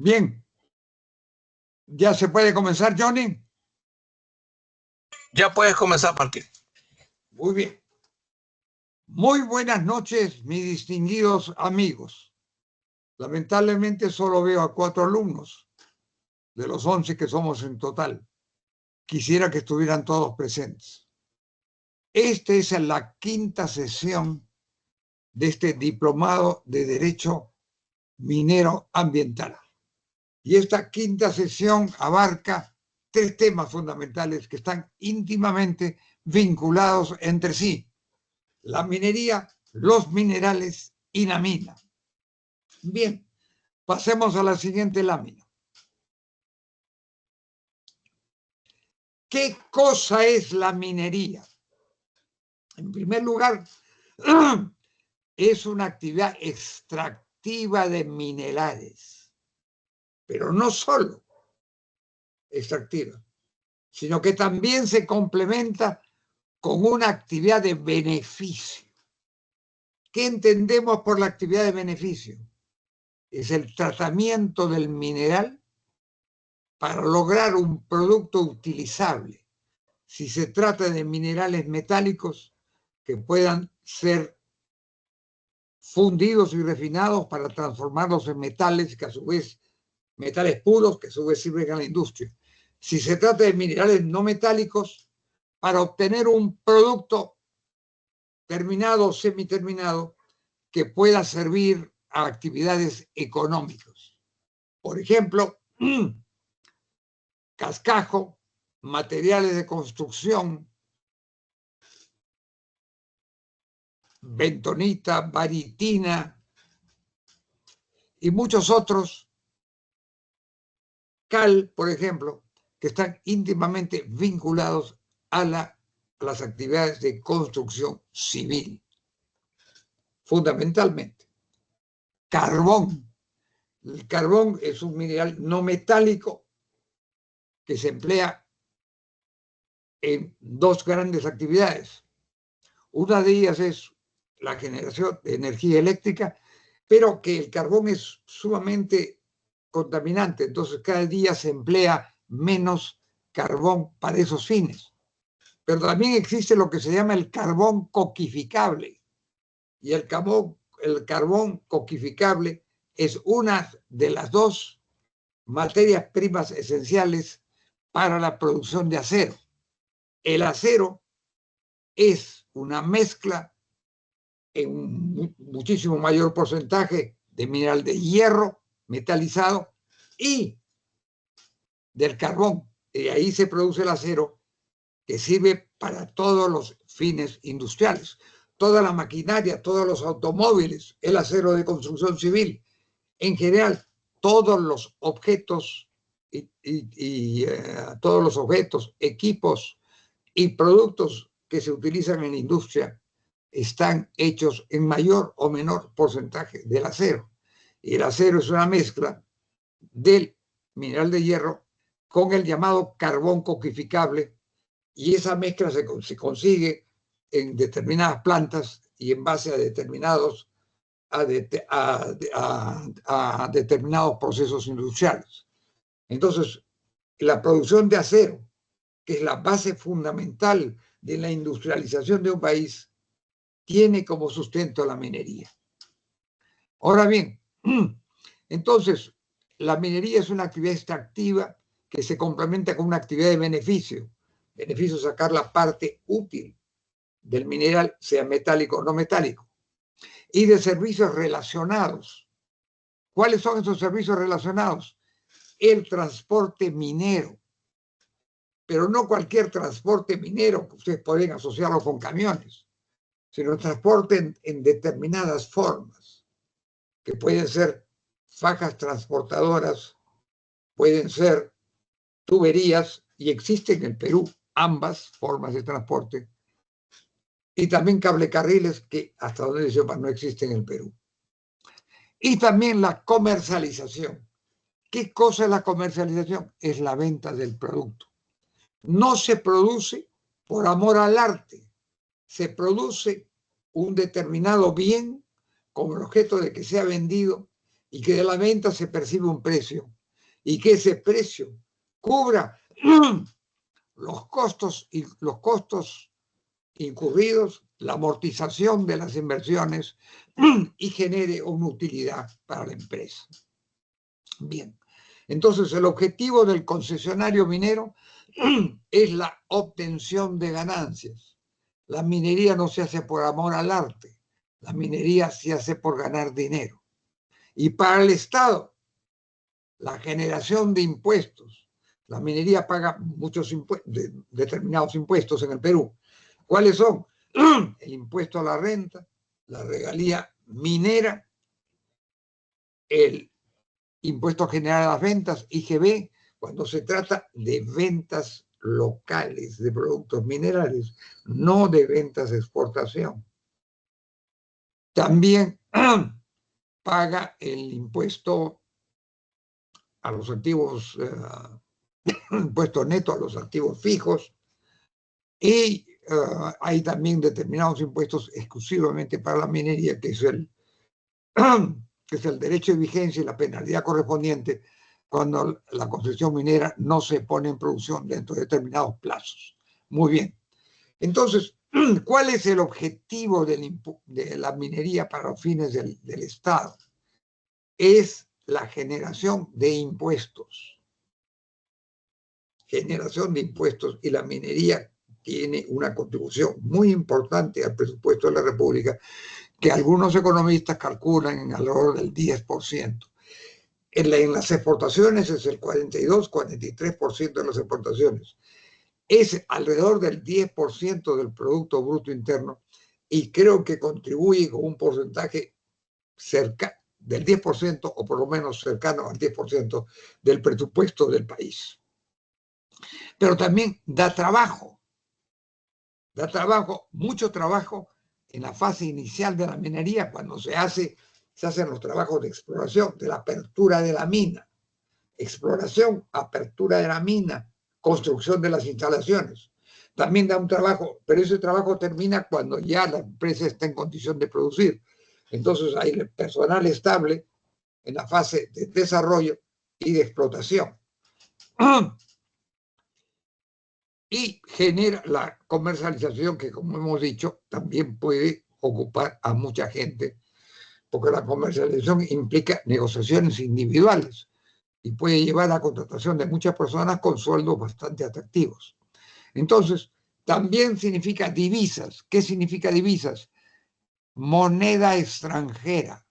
Bien, ¿ya se puede comenzar, Johnny? Ya puedes comenzar, Martín. Muy bien. Muy buenas noches, mis distinguidos amigos. Lamentablemente solo veo a 4 alumnos de los 11 que somos en total. Quisiera que estuvieran todos presentes. Esta es la quinta sesión de este diplomado de Derecho Minero Ambiental. Y esta quinta sesión abarca 3 temas fundamentales que están íntimamente vinculados entre sí: la minería, los minerales y la mina. Bien, pasemos a la siguiente lámina. ¿Qué cosa es la minería? En primer lugar, es una actividad extractiva de minerales, pero no solo extractiva, sino que también se complementa con una actividad de beneficio. ¿Qué entendemos por la actividad de beneficio? Es el tratamiento del mineral para lograr un producto utilizable. Si se trata de minerales metálicos que puedan ser fundidos y refinados para transformarlos en metales, que a su vez, metales puros, que a su vez sirven a la industria. Si se trata de minerales no metálicos, para obtener un producto terminado o semiterminado que pueda servir a actividades económicas. Por ejemplo, cascajo, materiales de construcción, bentonita, baritina y muchos otros, cal, por ejemplo, que están íntimamente vinculados a las actividades de construcción civil. Fundamentalmente. Carbón. El carbón es un mineral no metálico que se emplea en 2 grandes actividades. Una de ellas es la generación de energía eléctrica, pero que el carbón es sumamente contaminante, entonces cada día se emplea menos carbón para esos fines. Pero también existe lo que se llama el carbón coquificable, y el carbón coquificable es una de las 2 materias primas esenciales para la producción de acero. El acero es una mezcla en muchísimo mayor porcentaje de mineral de hierro metalizado y del carbón. Y ahí se produce el acero que sirve para todos los fines industriales. Toda la maquinaria, todos los automóviles, el acero de construcción civil, en general, todos los objetos todos los objetos, equipos y productos que se utilizan en la industria están hechos en mayor o menor porcentaje del acero. Y el acero es una mezcla del mineral de hierro con el llamado carbón coquificable, y esa mezcla se consigue en determinadas plantas y en base a determinados procesos industriales. Entonces, la producción de acero, que es la base fundamental de la industrialización de un país, tiene como sustento la minería. Ahora bien, entonces, la minería es una actividad extractiva que se complementa con una actividad de beneficio. Beneficio es sacar la parte útil del mineral, sea metálico o no metálico. Y de servicios relacionados. ¿Cuáles son esos servicios relacionados? El transporte minero. Pero no cualquier transporte minero, que ustedes pueden asociarlo con camiones, sino transporte en determinadas formas, que pueden ser fajas transportadoras, pueden ser tuberías, y existen en Perú ambas formas de transporte, y también cablecarriles, que hasta donde se sepa no existen en el Perú. Y también la comercialización. ¿Qué cosa es la comercialización? Es la venta del producto. No se produce por amor al arte, se produce un determinado bien con el objeto de que sea vendido y que de la venta se percibe un precio y que ese precio cubra los costos incurridos, la amortización de las inversiones y genere una utilidad para la empresa. Bien, entonces el objetivo del concesionario minero es la obtención de ganancias. La minería no se hace por amor al arte, la minería se hace por ganar dinero. Y para el Estado, la generación de impuestos. La minería paga muchos determinados impuestos en el Perú. ¿Cuáles son? El impuesto a la renta, la regalía minera, el impuesto general a las ventas, IGB, cuando se trata de ventas locales de productos minerales, no de ventas de exportación. También paga el impuesto a los activos, impuesto neto a los activos fijos, y hay también determinados impuestos exclusivamente para la minería, que es el derecho de vigencia y la penalidad correspondiente cuando la concesión minera no se pone en producción dentro de determinados plazos. Muy bien. Entonces, ¿cuál es el objetivo de la minería para los fines del Estado? Es la generación de impuestos. Generación de impuestos, y la minería tiene una contribución muy importante al presupuesto de la República, que algunos economistas calculan en alrededor del 10%. En las exportaciones es el 42-43% de las exportaciones. Es alrededor del 10% del Producto Bruto Interno, y creo que contribuye con un porcentaje cerca del 10%, o por lo menos cercano al 10% del presupuesto del país. Pero también da trabajo, mucho trabajo en la fase inicial de la minería, cuando se hacen los trabajos de exploración, de la apertura de la mina, exploración, apertura de la mina, construcción de las instalaciones. También da un trabajo, pero ese trabajo termina cuando ya la empresa está en condición de producir. Entonces hay el personal estable en la fase de desarrollo y de explotación. Y genera la comercialización, que, como hemos dicho, también puede ocupar a mucha gente, porque la comercialización implica negociaciones individuales y puede llevar a la contratación de muchas personas con sueldos bastante atractivos. Entonces, también significa divisas. ¿Qué significa divisas? Moneda extranjera.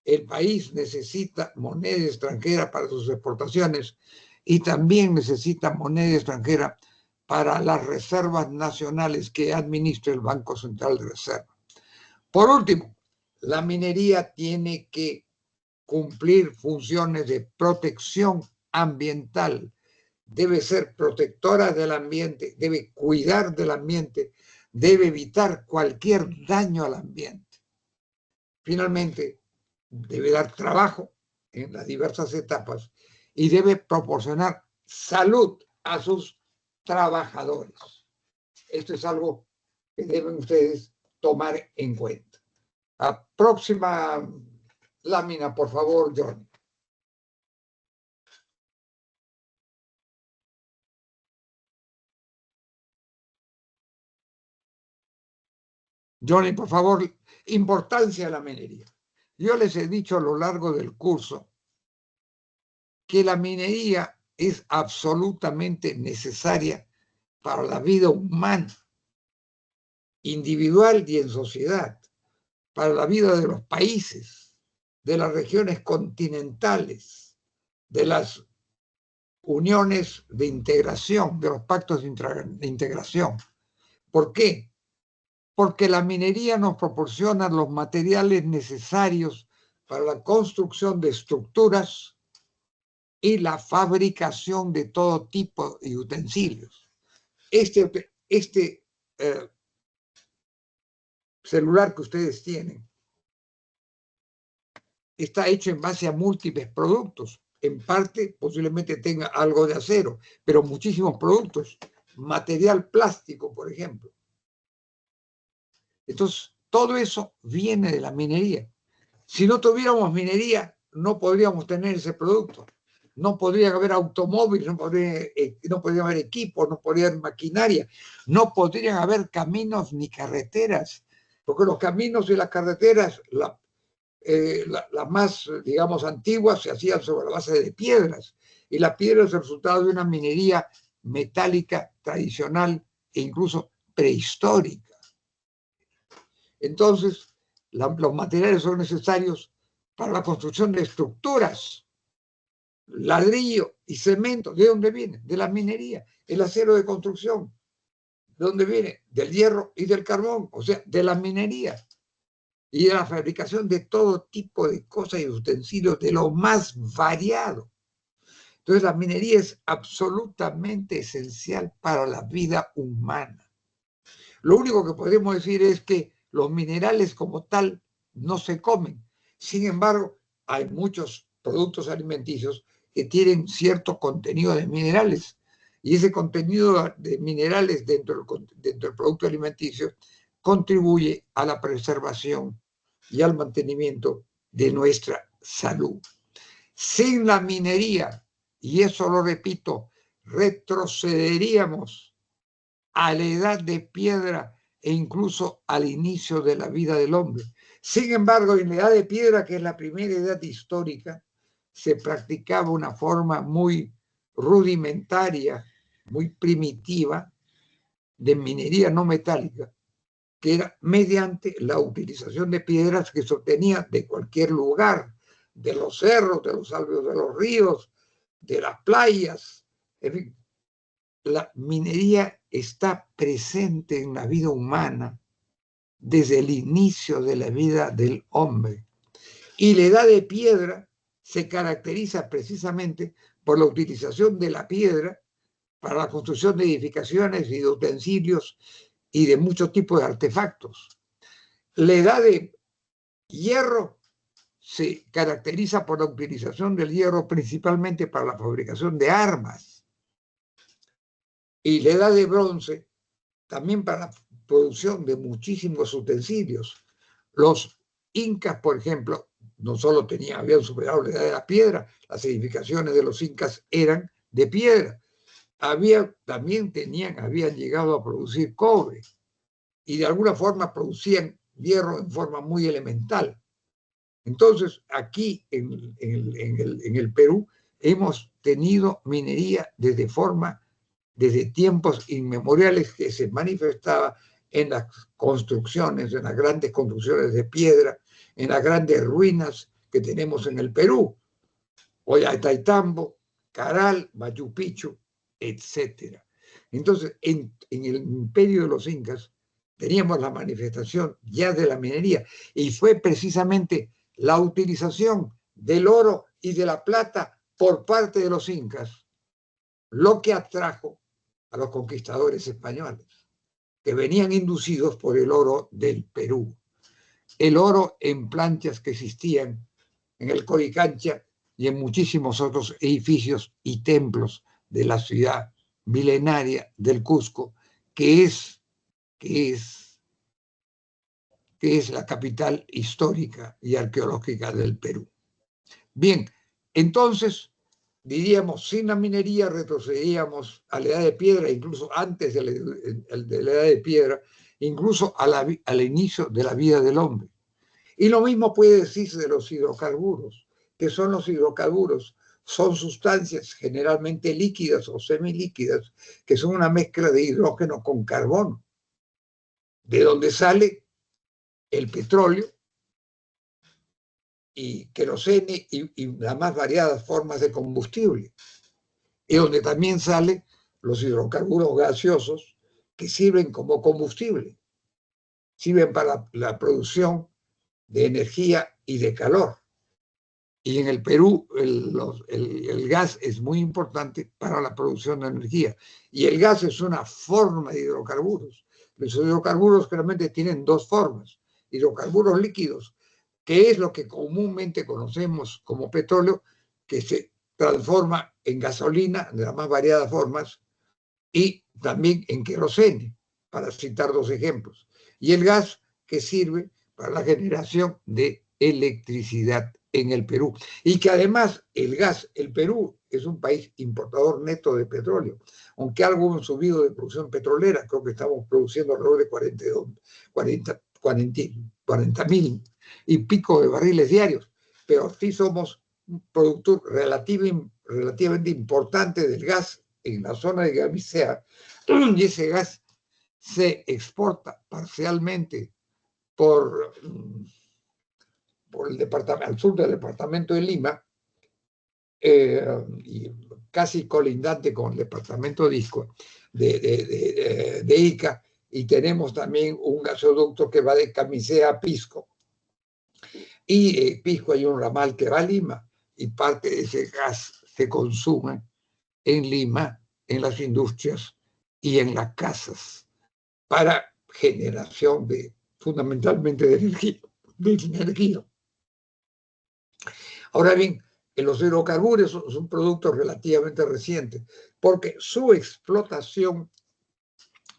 El país necesita moneda extranjera para sus exportaciones y también necesita moneda extranjera para las reservas nacionales que administra el Banco Central de Reserva. Por último, la minería tiene que cumplir funciones de protección ambiental. Debe ser protectora del ambiente, debe cuidar del ambiente, debe evitar cualquier daño al ambiente. Finalmente, debe dar trabajo en las diversas etapas y debe proporcionar salud a sus trabajadores. Esto es algo que deben ustedes tomar en cuenta. La próxima lámina, por favor, Johnny. Johnny, por favor, importancia de la minería. Yo les he dicho a lo largo del curso que la minería es absolutamente necesaria para la vida humana, individual y en sociedad, para la vida de los países, de las regiones continentales, de las uniones de integración, de los pactos de integración. ¿Por qué? Porque la minería nos proporciona los materiales necesarios para la construcción de estructuras y la fabricación de todo tipo de utensilios. Este celular que ustedes tienen está hecho en base a múltiples productos. En parte, posiblemente tenga algo de acero, pero muchísimos productos. Material plástico, por ejemplo. Entonces, todo eso viene de la minería. Si no tuviéramos minería, no podríamos tener ese producto. No podría haber automóviles, no podría haber equipos, no podría haber maquinaria, no podrían haber caminos ni carreteras, porque los caminos y las carreteras, las más, digamos, antiguas, se hacían sobre la base de piedras, y la piedra es el resultado de una minería metálica tradicional e incluso prehistórica. Entonces, los materiales son necesarios para la construcción de estructuras, ladrillo y cemento. ¿De dónde viene? De la minería. El acero de construcción, ¿de dónde viene? Del hierro y del carbón, o sea, de la minería y de la fabricación de todo tipo de cosas y utensilios de lo más variado. Entonces, la minería es absolutamente esencial para la vida humana. Lo único que podemos decir es que los minerales como tal no se comen. Sin embargo, hay muchos productos alimenticios que tienen cierto contenido de minerales. Y ese contenido de minerales dentro del producto alimenticio contribuye a la preservación y al mantenimiento de nuestra salud. Sin la minería, y eso lo repito, retrocederíamos a la edad de piedra e incluso al inicio de la vida del hombre. Sin embargo, en la edad de piedra, que es la primera edad histórica, se practicaba una forma muy rudimentaria, muy primitiva, de minería no metálica, que era mediante la utilización de piedras que se obtenía de cualquier lugar, de los cerros, de los alveos de los ríos, de las playas, en fin. La minería está presente en la vida humana desde el inicio de la vida del hombre. Y la edad de piedra se caracteriza precisamente por la utilización de la piedra para la construcción de edificaciones y de utensilios y de muchos tipos de artefactos. La edad de hierro se caracteriza por la utilización del hierro principalmente para la fabricación de armas. Y la edad de bronce también para la producción de muchísimos utensilios. Los incas, por ejemplo, no solo habían superado la edad de la piedra, las edificaciones de los incas eran de piedra. También habían llegado a producir cobre y de alguna forma producían hierro en forma muy elemental. Entonces, aquí en el Perú hemos tenido minería desde tiempos inmemoriales, que se manifestaba en las construcciones, en las grandes construcciones de piedra, en las grandes ruinas que tenemos en el Perú, Ollantaytambo, Caral, Machu Picchu, etc. Entonces, en el imperio de los incas teníamos la manifestación ya de la minería, y fue precisamente la utilización del oro y de la plata por parte de los incas lo que atrajo a los conquistadores españoles, que venían inducidos por el oro del Perú. El oro en planchas que existían en el Coricancha y en muchísimos otros edificios y templos de la ciudad milenaria del Cusco, que es la capital histórica y arqueológica del Perú. Bien, entonces, diríamos, sin la minería retrocedíamos a la edad de piedra, incluso antes de la edad de piedra, incluso al inicio de la vida del hombre. Y lo mismo puede decirse de los hidrocarburos. ¿Qué son los hidrocarburos? Son sustancias generalmente líquidas o semilíquidas que son una mezcla de hidrógeno con carbono, de donde sale el petróleo y queroseno y las más variadas formas de combustible, y donde también salen los hidrocarburos gaseosos que sirven como combustible, sirven para la producción de energía y de calor. Y en el Perú el gas es muy importante para la producción de energía. Y el gas es una forma de hidrocarburos. Los hidrocarburos claramente tienen dos formas. Hidrocarburos líquidos, que es lo que comúnmente conocemos como petróleo, que se transforma en gasolina de las más variadas formas, y también en queroseno, para citar dos ejemplos. Y el gas, que sirve para la generación de electricidad en el Perú. Y que además el gas, el Perú es un país importador neto de petróleo, aunque algo hemos subido de producción petrolera, creo que estamos produciendo alrededor de 40 mil y pico de barriles diarios, pero sí somos un productor relativamente importante del gas en la zona de Gamisea, y ese gas se exporta parcialmente por el departamento, al sur del departamento de Lima, y casi colindante con el departamento de Ica, y tenemos también un gasoducto que va de Camisea a Pisco, y Pisco hay un ramal que va a Lima, y parte de ese gas se consume en Lima, en las industrias y en las casas, para generación fundamentalmente de energía. Ahora bien, los hidrocarburos son productos relativamente recientes, porque su explotación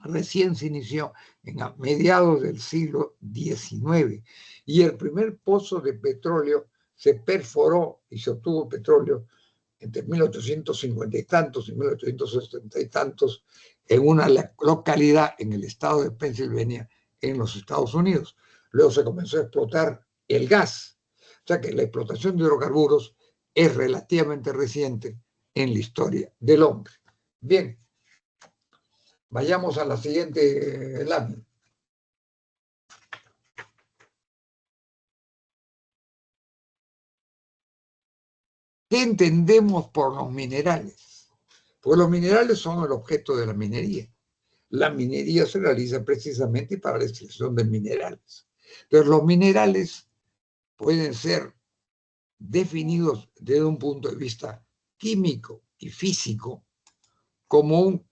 recién se inició a mediados del siglo XIX, y el primer pozo de petróleo se perforó y se obtuvo petróleo entre 1850 y tantos y 1860 y tantos en una localidad en el estado de Pensilvania, en los Estados Unidos. Luego se comenzó a explotar el gas. O sea que la explotación de hidrocarburos es relativamente reciente en la historia del hombre. Bien, vayamos a la siguiente lámina. ¿Qué entendemos por los minerales? Porque los minerales son el objeto de la minería. La minería se realiza precisamente para la extracción de minerales. Pero los minerales pueden ser definidos desde un punto de vista químico y físico como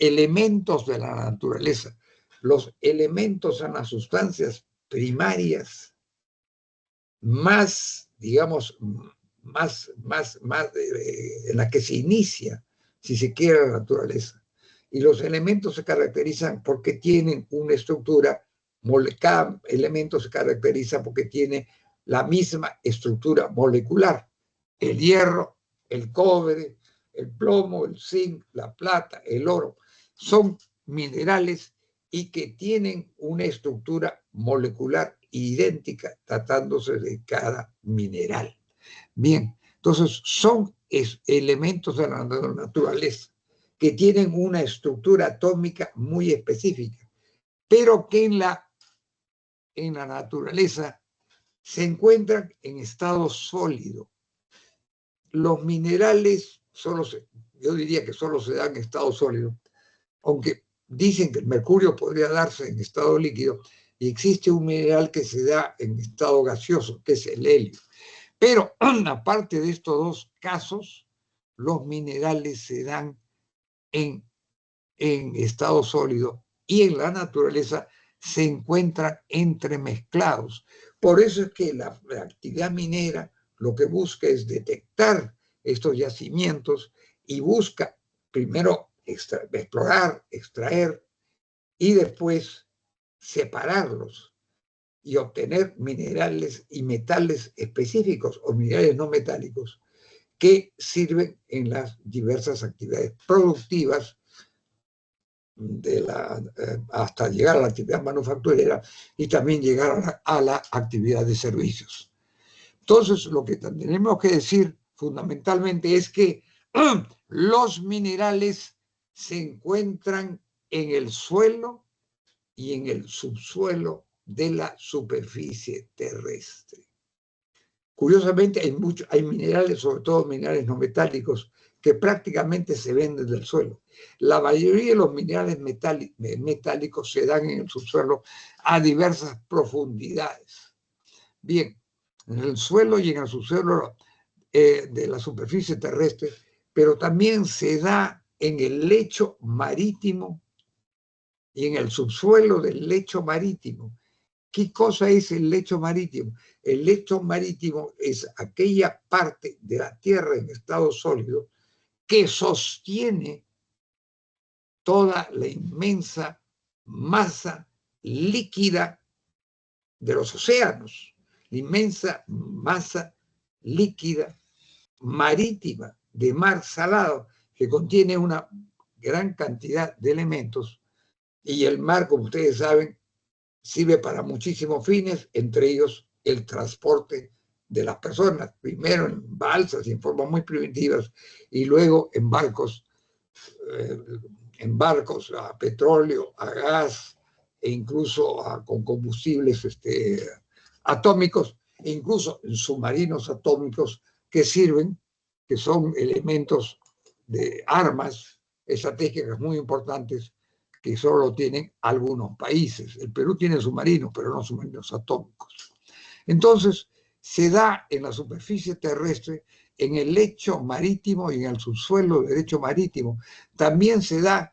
elementos de la naturaleza. Los elementos son las sustancias primarias más, digamos, más en la que se inicia, si se quiere, la naturaleza. Y los elementos se caracterizan porque tienen una estructura, cada elemento se caracteriza porque tiene la misma estructura molecular. El hierro, el cobre, el plomo, el zinc, la plata, el oro, son minerales y que tienen una estructura molecular idéntica tratándose de cada mineral. Bien, entonces son elementos de la naturaleza que tienen una estructura atómica muy específica, pero que en la naturaleza se encuentran en estado sólido. Los minerales yo diría que solo se dan en estado sólido, aunque dicen que el mercurio podría darse en estado líquido, y existe un mineral que se da en estado gaseoso, que es el helio. Pero aparte de estos dos casos, los minerales se dan en estado sólido y en la naturaleza se encuentran entremezclados. Por eso es que la actividad minera lo que busca es detectar estos yacimientos y busca primero explorar, extraer y después separarlos y obtener minerales y metales específicos o minerales no metálicos que sirven en las diversas actividades productivas hasta llegar a la actividad manufacturera y también llegar a la actividad de servicios. Entonces, lo que tenemos que decir fundamentalmente es que los minerales se encuentran en el suelo y en el subsuelo de la superficie terrestre. Curiosamente, hay minerales, sobre todo minerales no metálicos, que prácticamente se ven desde el suelo. La mayoría de los minerales metálicos se dan en el subsuelo a diversas profundidades. Bien, en el suelo y en el subsuelo de la superficie terrestre, pero también se da en el lecho marítimo y en el subsuelo del lecho marítimo. ¿Qué cosa es el lecho marítimo? El lecho marítimo es aquella parte de la Tierra en estado sólido que sostiene toda la inmensa masa líquida de los océanos, la inmensa masa líquida, marítima, de mar salado, que contiene una gran cantidad de elementos, y el mar, como ustedes saben, sirve para muchísimos fines, entre ellos el transporte de las personas, primero en balsas y en formas muy primitivas, y luego en barcos a petróleo, a gas, e incluso con combustibles atómicos, e incluso en submarinos atómicos que sirven, que son elementos de armas estratégicas muy importantes que solo tienen algunos países. El Perú tiene submarinos, pero no submarinos atómicos. Entonces, se da en la superficie terrestre, en el lecho marítimo y en el subsuelo del lecho marítimo. También se da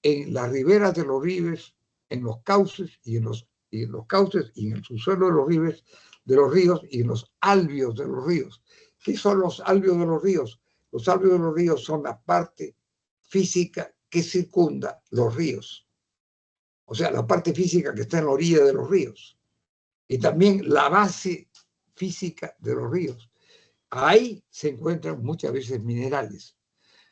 en las riberas de los ríos, en los cauces y en los cauces y en el subsuelo de los ríos y en los albios de los ríos. ¿Qué son los albios de los ríos? Los albios de los ríos son la parte física que circunda los ríos. O sea, la parte física que está en la orilla de los ríos. Y también la base física de los ríos. Ahí se encuentran muchas veces minerales.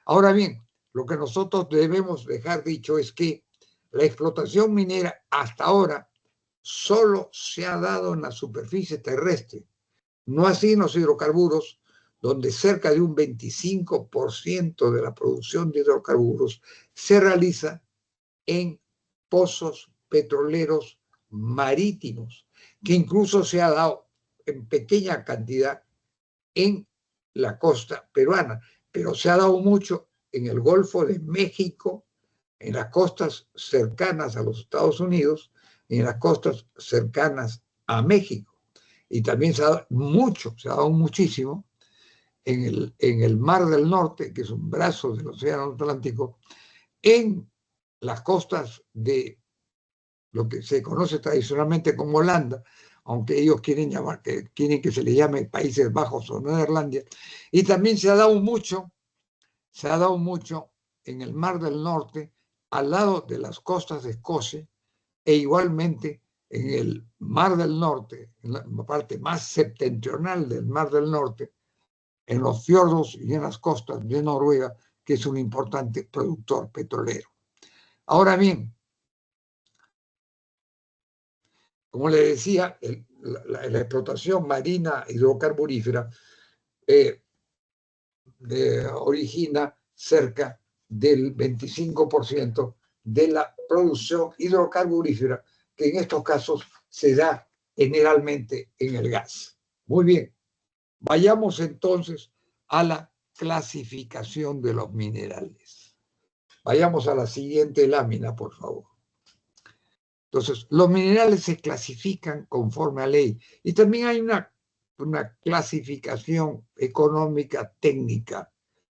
Ahora bien, lo que nosotros debemos dejar dicho es que la explotación minera hasta ahora solo se ha dado en la superficie terrestre, no así en los hidrocarburos, donde cerca de un 25% de la producción de hidrocarburos se realiza en pozos petroleros marítimos, que incluso se ha dado en pequeña cantidad en la costa peruana, pero se ha dado mucho en el Golfo de México, en las costas cercanas a los Estados Unidos y en las costas cercanas a México. Y también se ha dado mucho, se ha dado muchísimo en el Mar del Norte, que es un brazo del Océano Atlántico, en las costas de lo que se conoce tradicionalmente como Holanda, aunque ellos quieren que se le llame Países Bajos o Neerlandia, y también se ha dado mucho en el Mar del Norte, al lado de las costas de Escocia, e igualmente en el Mar del Norte, en la parte más septentrional del Mar del Norte, en los fiordos y en las costas de Noruega, que es un importante productor petrolero. Ahora bien, como le decía, la explotación marina hidrocarburífera origina cerca del 25% de la producción hidrocarburífera, que en estos casos se da generalmente en el gas. Muy bien, vayamos entonces a la clasificación de los minerales. Vayamos a la siguiente lámina, por favor. Entonces, los minerales se clasifican conforme a ley. Y también hay una clasificación económica, técnica,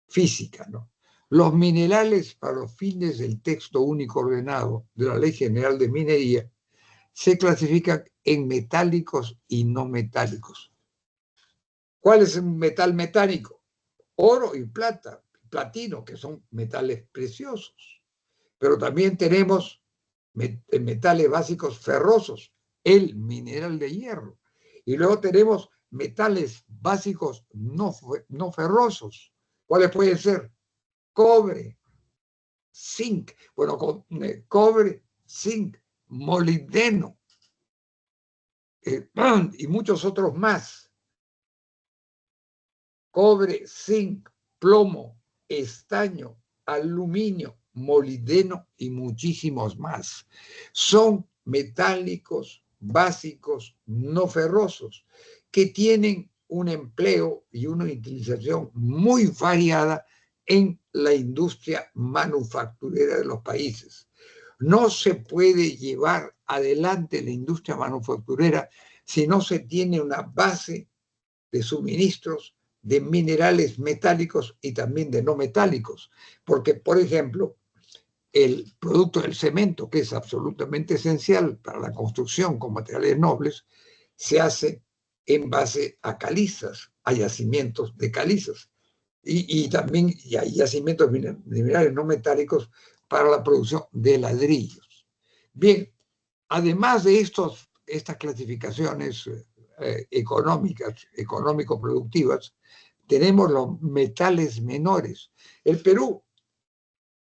física, ¿no? Los minerales, para los fines del texto único ordenado de la Ley General de Minería, se clasifican en metálicos y no metálicos. ¿Cuál es un metal metálico? Oro y plata, platino, que son metales preciosos. Pero también tenemos metales básicos ferrosos, el mineral de hierro. Y luego tenemos metales básicos no ferrosos. ¿Cuáles pueden ser? Cobre, zinc, bueno, cobre, zinc, molibdeno y muchos otros más. Cobre, zinc, plomo, estaño, aluminio, molibdeno y muchísimos más. Son metálicos básicos no ferrosos que tienen un empleo y una utilización muy variada en la industria manufacturera de los países. No se puede llevar adelante la industria manufacturera si no se tiene una base de suministros de minerales metálicos y también de no metálicos. Porque, por ejemplo, el producto del cemento, que es absolutamente esencial para la construcción con materiales nobles, se hace en base a calizas, a yacimientos de calizas. Y también hay yacimientos de minerales no metálicos para la producción de ladrillos. Bien, además de estas clasificaciones económico-productivas, tenemos los metales menores. El Perú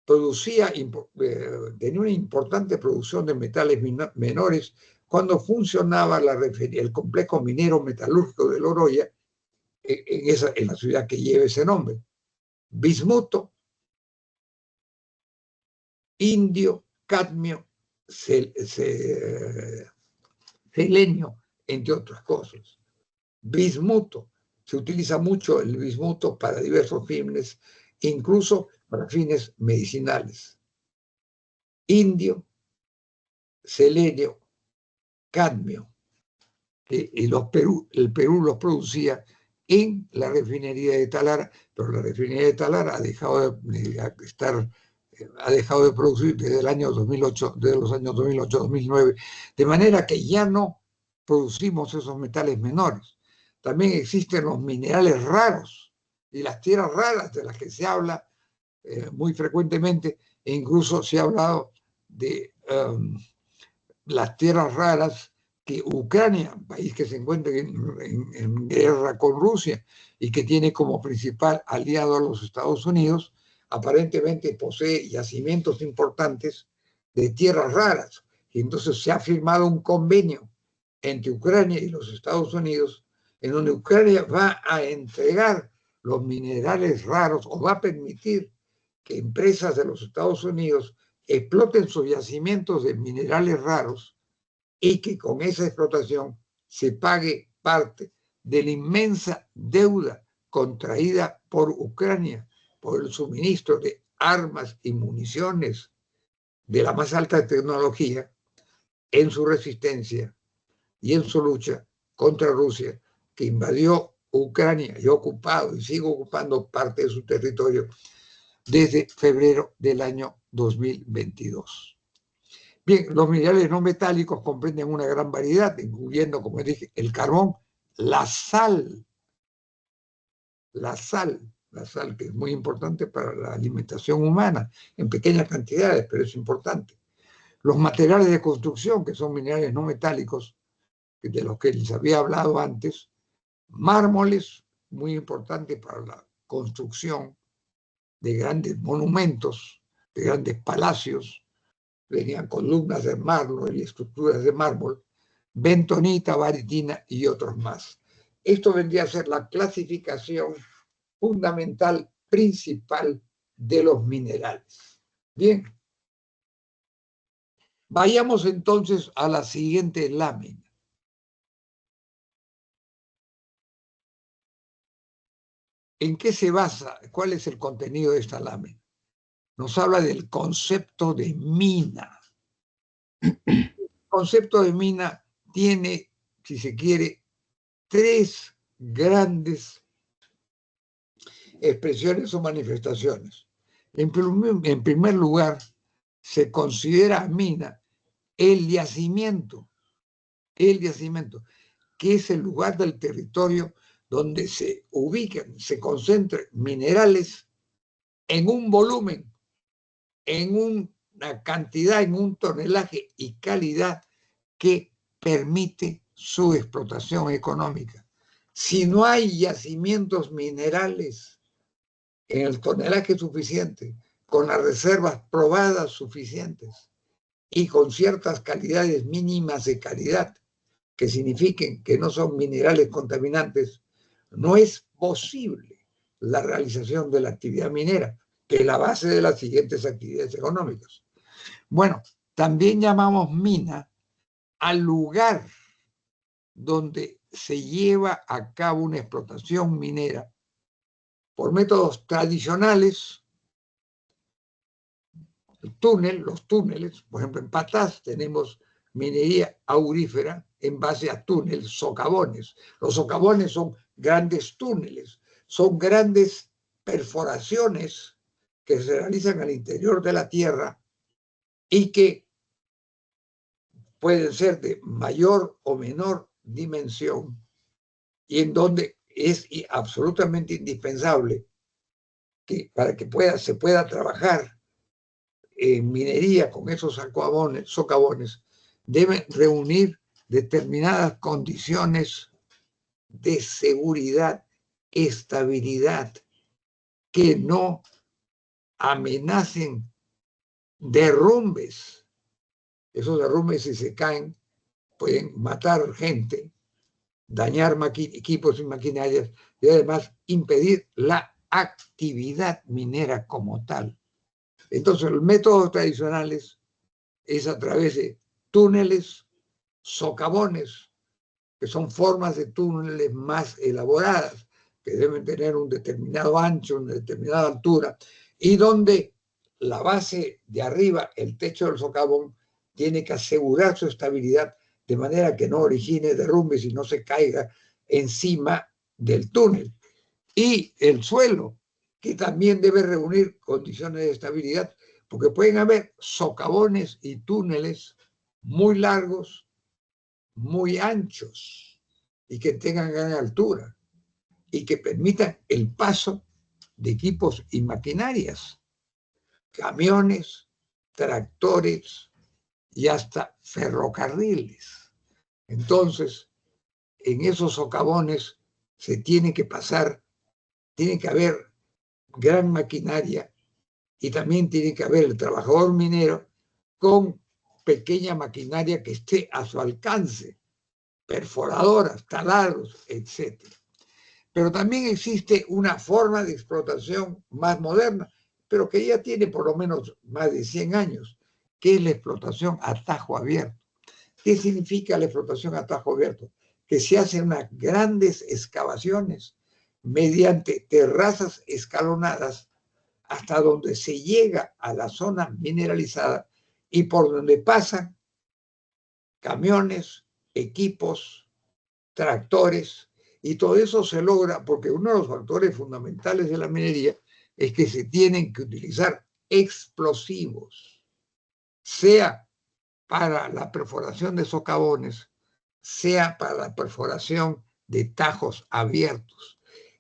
tenía una importante producción de metales menores cuando funcionaba el complejo minero metalúrgico de Loroya, en la ciudad que lleva ese nombre. Bismuto, indio, cadmio, selenio, entre otras cosas. Bismuto, se utiliza mucho el bismuto para diversos fines, incluso para fines medicinales. Indio, selenio, cadmio, y el Perú los producía en la refinería de Talara, pero la refinería de Talara ha dejado de producir desde el año 2008, desde los años 2008-2009, de manera que ya no producimos esos metales menores. También existen los minerales raros y las tierras raras de las que se habla muy frecuentemente, e incluso se ha hablado de las tierras raras que Ucrania, país que se encuentra en guerra con Rusia y que tiene como principal aliado a los Estados Unidos, aparentemente posee yacimientos importantes de tierras raras. Y entonces se ha firmado un convenio entre Ucrania y los Estados Unidos, en donde Ucrania va a entregar los minerales raros o va a permitir que empresas de los Estados Unidos exploten sus yacimientos de minerales raros y que con esa explotación se pague parte de la inmensa deuda contraída por Ucrania por el suministro de armas y municiones de la más alta tecnología en su resistencia y en su lucha contra Rusia, que invadió Ucrania y ha ocupado y sigue ocupando parte de su territorio desde febrero del año 2022. Bien, los minerales no metálicos comprenden una gran variedad, incluyendo, como dije, el carbón, la sal, que es muy importante para la alimentación humana, en pequeñas cantidades, pero es importante. Los materiales de construcción, que son minerales no metálicos, de los que les había hablado antes, mármoles, muy importante para la construcción de grandes monumentos, de grandes palacios, venían columnas de mármol y estructuras de mármol, bentonita, baritina y otros más. Esto vendría a ser la clasificación fundamental, principal de los minerales. Bien, vayamos entonces a la siguiente lámina. ¿En qué se basa? ¿Cuál es el contenido de esta lámina? Nos habla del concepto de mina. El concepto de mina tiene, si se quiere, tres grandes expresiones o manifestaciones. En primer lugar, se considera mina el yacimiento, que es el lugar del territorio donde se ubican, se concentran minerales en un volumen, en una cantidad, en un tonelaje y calidad que permite su explotación económica. Si no hay yacimientos minerales en el tonelaje suficiente, con las reservas probadas suficientes y con ciertas calidades mínimas de calidad, que signifiquen que no son minerales contaminantes, no es posible la realización de la actividad minera, que es la base de las siguientes actividades económicas. Bueno, también llamamos mina al lugar donde se lleva a cabo una explotación minera por métodos tradicionales. Los túneles, por ejemplo, en Patás tenemos minería aurífera en base a túneles, socavones. Los socavones son grandes túneles, son grandes perforaciones que se realizan al interior de la tierra y que pueden ser de mayor o menor dimensión y en donde es absolutamente indispensable que para que se pueda trabajar en minería con esos socavones, deben reunir determinadas condiciones de seguridad, estabilidad, que no amenacen derrumbes. Esos derrumbes, si se caen, pueden matar gente, dañar equipos y maquinarias y además impedir la actividad minera como tal. Entonces, los métodos tradicionales es a través de túneles, socavones, que son formas de túneles más elaboradas, que deben tener un determinado ancho, una determinada altura, y donde la base de arriba, el techo del socavón, tiene que asegurar su estabilidad de manera que no origine derrumbes y no se caiga encima del túnel. Y el suelo, que también debe reunir condiciones de estabilidad, porque pueden haber socavones y túneles muy largos, muy anchos y que tengan gran altura y que permitan el paso de equipos y maquinarias, camiones, tractores y hasta ferrocarriles. Entonces, en esos socavones se tiene que pasar, tiene que haber gran maquinaria y también tiene que haber el trabajador minero con pequeña maquinaria que esté a su alcance, perforadoras, taladros, etc. Pero también existe una forma de explotación más moderna, pero que ya tiene por lo menos más de 100 años, que es la explotación a tajo abierto. ¿Qué significa la explotación a tajo abierto? Que se hacen unas grandes excavaciones mediante terrazas escalonadas hasta donde se llega a la zona mineralizada y por donde pasan camiones, equipos, tractores, y todo eso se logra porque uno de los factores fundamentales de la minería es que se tienen que utilizar explosivos, sea para la perforación de socavones, sea para la perforación de tajos abiertos.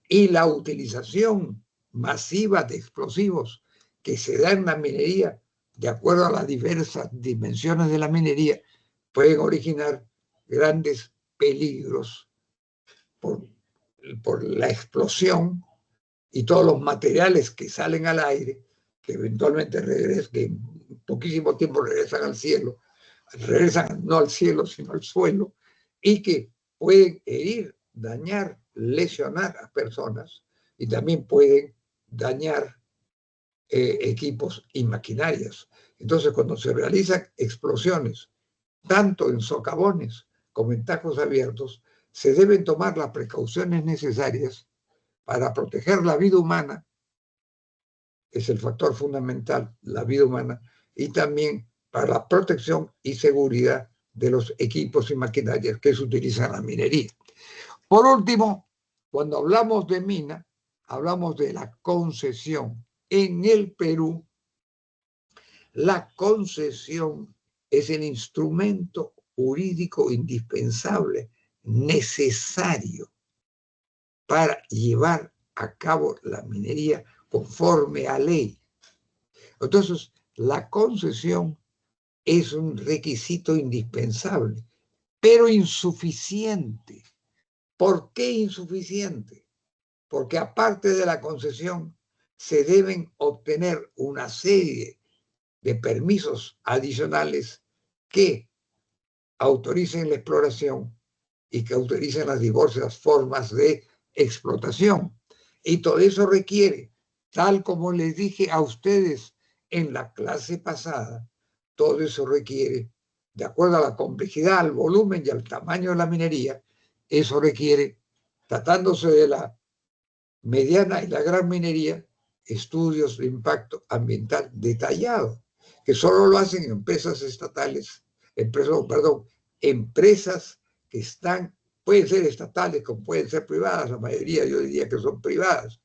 Y la utilización masiva de explosivos que se da en la minería, de acuerdo a las diversas dimensiones de la minería, pueden originar grandes peligros por la explosión y todos los materiales que salen al aire, que eventualmente regresan, que en poquísimo tiempo regresan al cielo, regresan no al cielo, sino al suelo, y que pueden herir, dañar, lesionar a personas y también pueden dañar equipos y maquinarias. Entonces, cuando se realizan explosiones, tanto en socavones como en tajos abiertos, se deben tomar las precauciones necesarias para proteger la vida humana, es el factor fundamental, la vida humana, y también para la protección y seguridad de los equipos y maquinarias que se utilizan en la minería. Por último, cuando hablamos de mina, hablamos de la concesión. En el Perú, la concesión es el instrumento jurídico indispensable, necesario para llevar a cabo la minería conforme a ley. Entonces, la concesión es un requisito indispensable, pero insuficiente. ¿Por qué insuficiente? Porque aparte de la concesión, se deben obtener una serie de permisos adicionales que autoricen la exploración y que autoricen las diversas formas de explotación. Y todo eso requiere, tal como les dije a ustedes en la clase pasada, todo eso requiere, de acuerdo a la complejidad, al volumen y al tamaño de la minería, eso requiere, tratándose de la mediana y la gran minería, estudios de impacto ambiental detallados, que solo lo hacen empresas estatales, empresas que están, pueden ser estatales como pueden ser privadas, la mayoría yo diría que son privadas,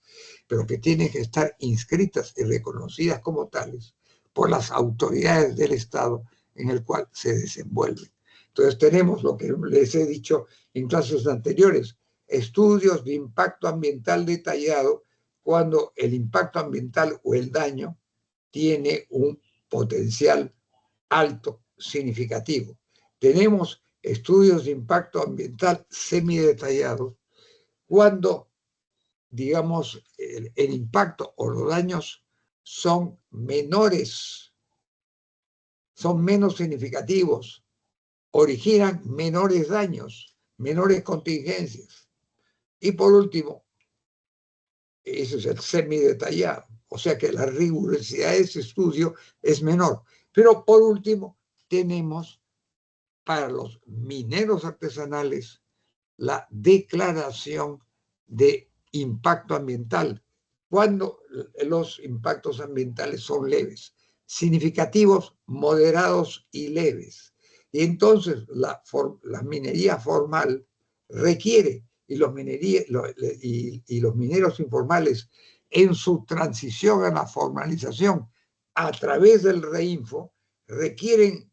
pero que tienen que estar inscritas y reconocidas como tales por las autoridades del Estado en el cual se desenvuelven. Entonces tenemos lo que les he dicho en clases anteriores, estudios de impacto ambiental detallado cuando el impacto ambiental o el daño tiene un potencial alto, significativo. Tenemos estudios de impacto ambiental semidetallados cuando, digamos, el impacto o los daños son menores, son menos significativos, originan menores daños, menores contingencias. Y por último, ese es el semidetallado, o sea que la rigurosidad de ese estudio es menor. Pero por último, tenemos para los mineros artesanales la declaración de impacto ambiental, cuando los impactos ambientales son leves, significativos, moderados y leves. Y entonces la minería formal requiere, y los mineros informales en su transición a la formalización a través del REINFO requieren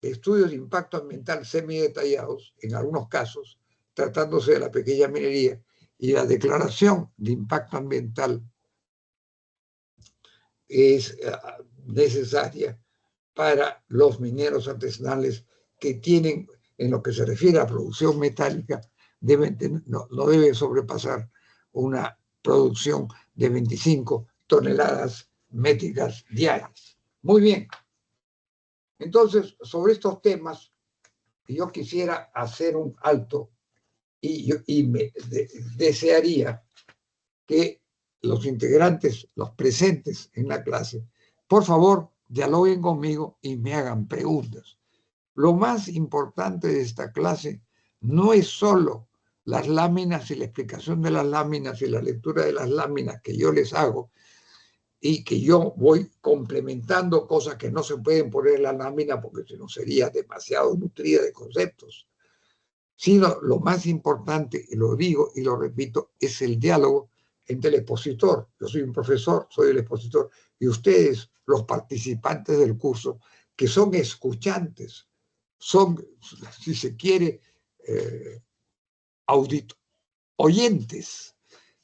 estudios de impacto ambiental semidetallados, en algunos casos, tratándose de la pequeña minería, y la declaración de impacto ambiental es necesaria para los mineros artesanales que tienen, en lo que se refiere a producción metálica, no debe sobrepasar una producción de 25 toneladas métricas diarias. Muy bien. Entonces, sobre estos temas, yo quisiera hacer un alto y desearía que los integrantes, los presentes en la clase, por favor, dialoguen conmigo y me hagan preguntas. Lo más importante de esta clase no es solo las láminas y la explicación de las láminas y la lectura de las láminas que yo les hago y que yo voy complementando cosas que no se pueden poner en la lámina porque si no sería demasiado nutrida de conceptos, sino lo más importante, y lo digo y lo repito, es el diálogo entre el expositor. Yo soy un profesor, soy el expositor, y ustedes, los participantes del curso, que son escuchantes, son, si se quiere, oyentes,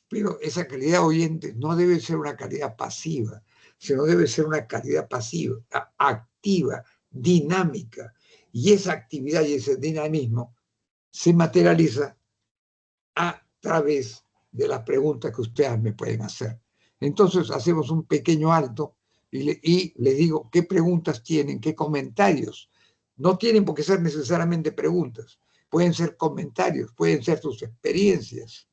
pero esa calidad oyente no debe ser una calidad pasiva, sino debe ser una calidad pasiva, activa, dinámica, y esa actividad y ese dinamismo se materializa a través de las preguntas que ustedes me pueden hacer. Entonces hacemos un pequeño alto y les digo qué preguntas tienen, qué comentarios. No tienen por qué ser necesariamente preguntas, pueden ser comentarios, pueden ser sus experiencias.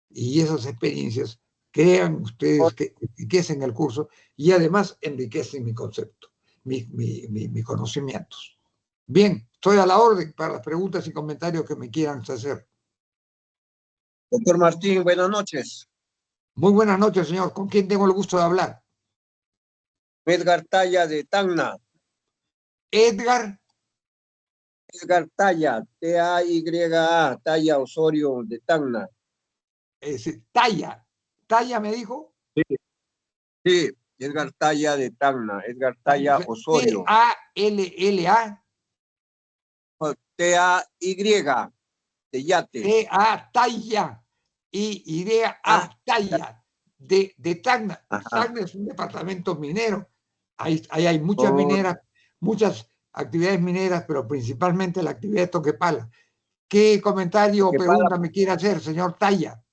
Y esas experiencias crean ustedes que enriquecen el curso y además enriquecen mi concepto, mis conocimientos. Bien, estoy a la orden para las preguntas y comentarios que me quieran hacer. Doctor Martín, buenas noches. Muy buenas noches, señor. ¿Con quién tengo el gusto de hablar? Edgar Talla de Tacna. Edgar. Edgar Talla, T-A-Y-A, Talla Osorio de Tacna. Talla. ¿Talla me dijo? Sí, sí, Edgar Talla de Tacna. Edgar Talla Osorio. T-A-L-L-A. T-A-Y, de yate. T-A, Talla. Y-A, Talla. De Tacna. Tacna es un departamento minero. Ahí hay muchas mineras, muchas actividades mineras, pero principalmente la actividad de Toquepala. ¿Qué comentario o pregunta me quiere hacer, señor Talla?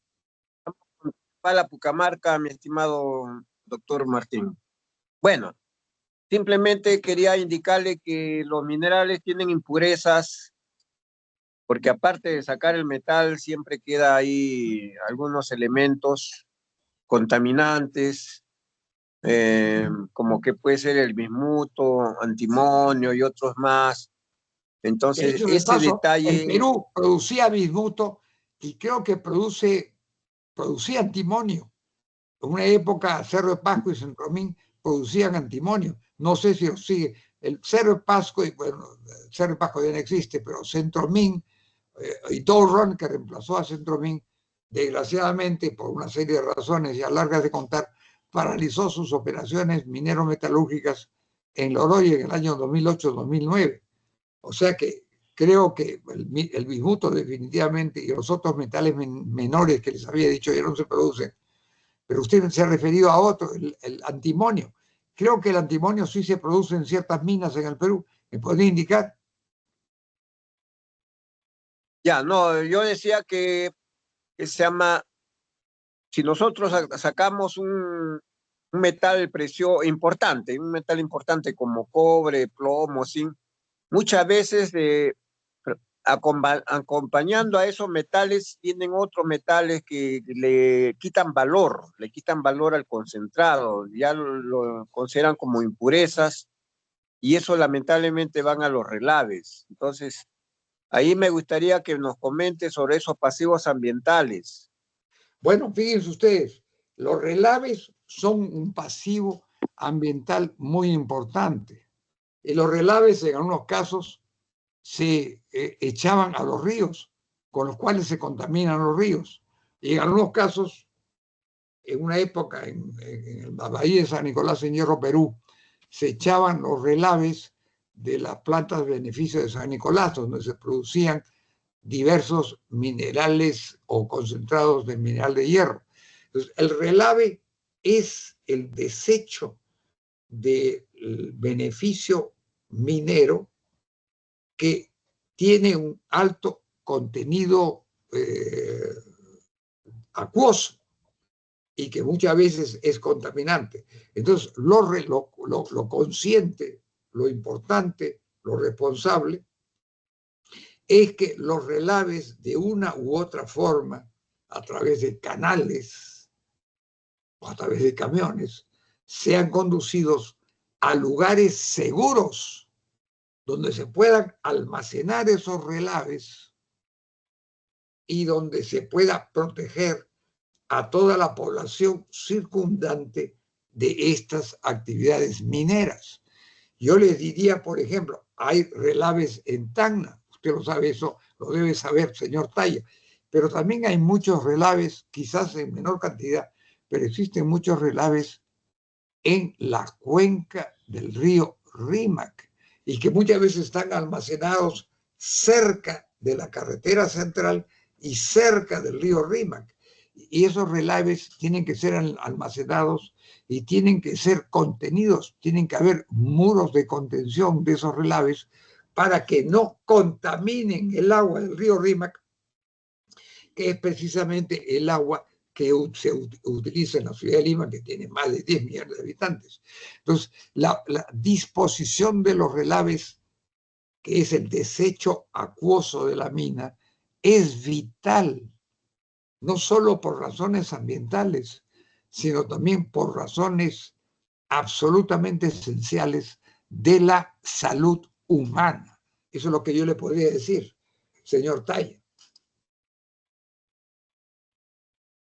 Para Pucamarca, mi estimado doctor Martín. Bueno, simplemente quería indicarle que los minerales tienen impurezas, porque aparte de sacar el metal, siempre queda ahí algunos elementos contaminantes, como que puede ser el bismuto, antimonio y otros más. Entonces, de hecho, de ese paso, detalle... en Perú producía bismuto y creo que producía antimonio. En una época, Cerro de Pasco y Centromín producían antimonio. No sé si lo sigue. El Cerro de Pasco, bueno, Cerro de Pasco ya no existe, pero Centromín y Torron, que reemplazó a Centromín, desgraciadamente, por una serie de razones ya largas de contar, paralizó sus operaciones minero-metalúrgicas en Loroy en el año 2008-2009. O sea que creo que el bismuto definitivamente y los otros metales menores que les había dicho ya no se producen. Pero usted se ha referido a otro, el antimonio. Creo que el antimonio sí se produce en ciertas minas en el Perú. ¿Me puede indicar? Ya, no, yo decía que que se llama, si nosotros sacamos un metal importante, un metal importante como cobre, plomo, zinc, muchas veces acompañando a esos metales vienen otros metales que le quitan valor al concentrado, ya lo consideran como impurezas y eso lamentablemente van a los relaves. Entonces, ahí me gustaría que nos comente sobre esos pasivos ambientales. Bueno, fíjense ustedes, los relaves son un pasivo ambiental muy importante. Y los relaves en algunos casos se echaban a los ríos, con los cuales se contaminan los ríos. Y en algunos casos, en una época en la bahía de San Nicolás en Hierro, Perú, se echaban los relaves de las plantas de beneficio de San Nicolás, donde se producían diversos minerales o concentrados de mineral de hierro. Entonces, el relave es el desecho del beneficio minero que tiene un alto contenido acuoso y que muchas veces es contaminante. Entonces, lo consciente, lo importante, lo responsable, es que los relaves de una u otra forma, a través de canales o a través de camiones, sean conducidos a lugares seguros donde se puedan almacenar esos relaves y donde se pueda proteger a toda la población circundante de estas actividades mineras. Yo les diría, por ejemplo, hay relaves en Tacna, usted lo sabe, eso lo debe saber, señor Talla, pero también hay muchos relaves, quizás en menor cantidad, pero existen muchos relaves en la cuenca del río Rímac y que muchas veces están almacenados cerca de la carretera central y cerca del río Rímac. Y esos relaves tienen que ser almacenados y tienen que ser contenidos, tienen que haber muros de contención de esos relaves para que no contaminen el agua del río Rímac, que es precisamente el agua que se utiliza en la ciudad de Lima, que tiene más de 10 millones de habitantes. Entonces, la disposición de los relaves, que es el desecho acuoso de la mina, es vital, no solo por razones ambientales, sino también por razones absolutamente esenciales de la salud humana. Eso es lo que yo le podría decir, señor Talla.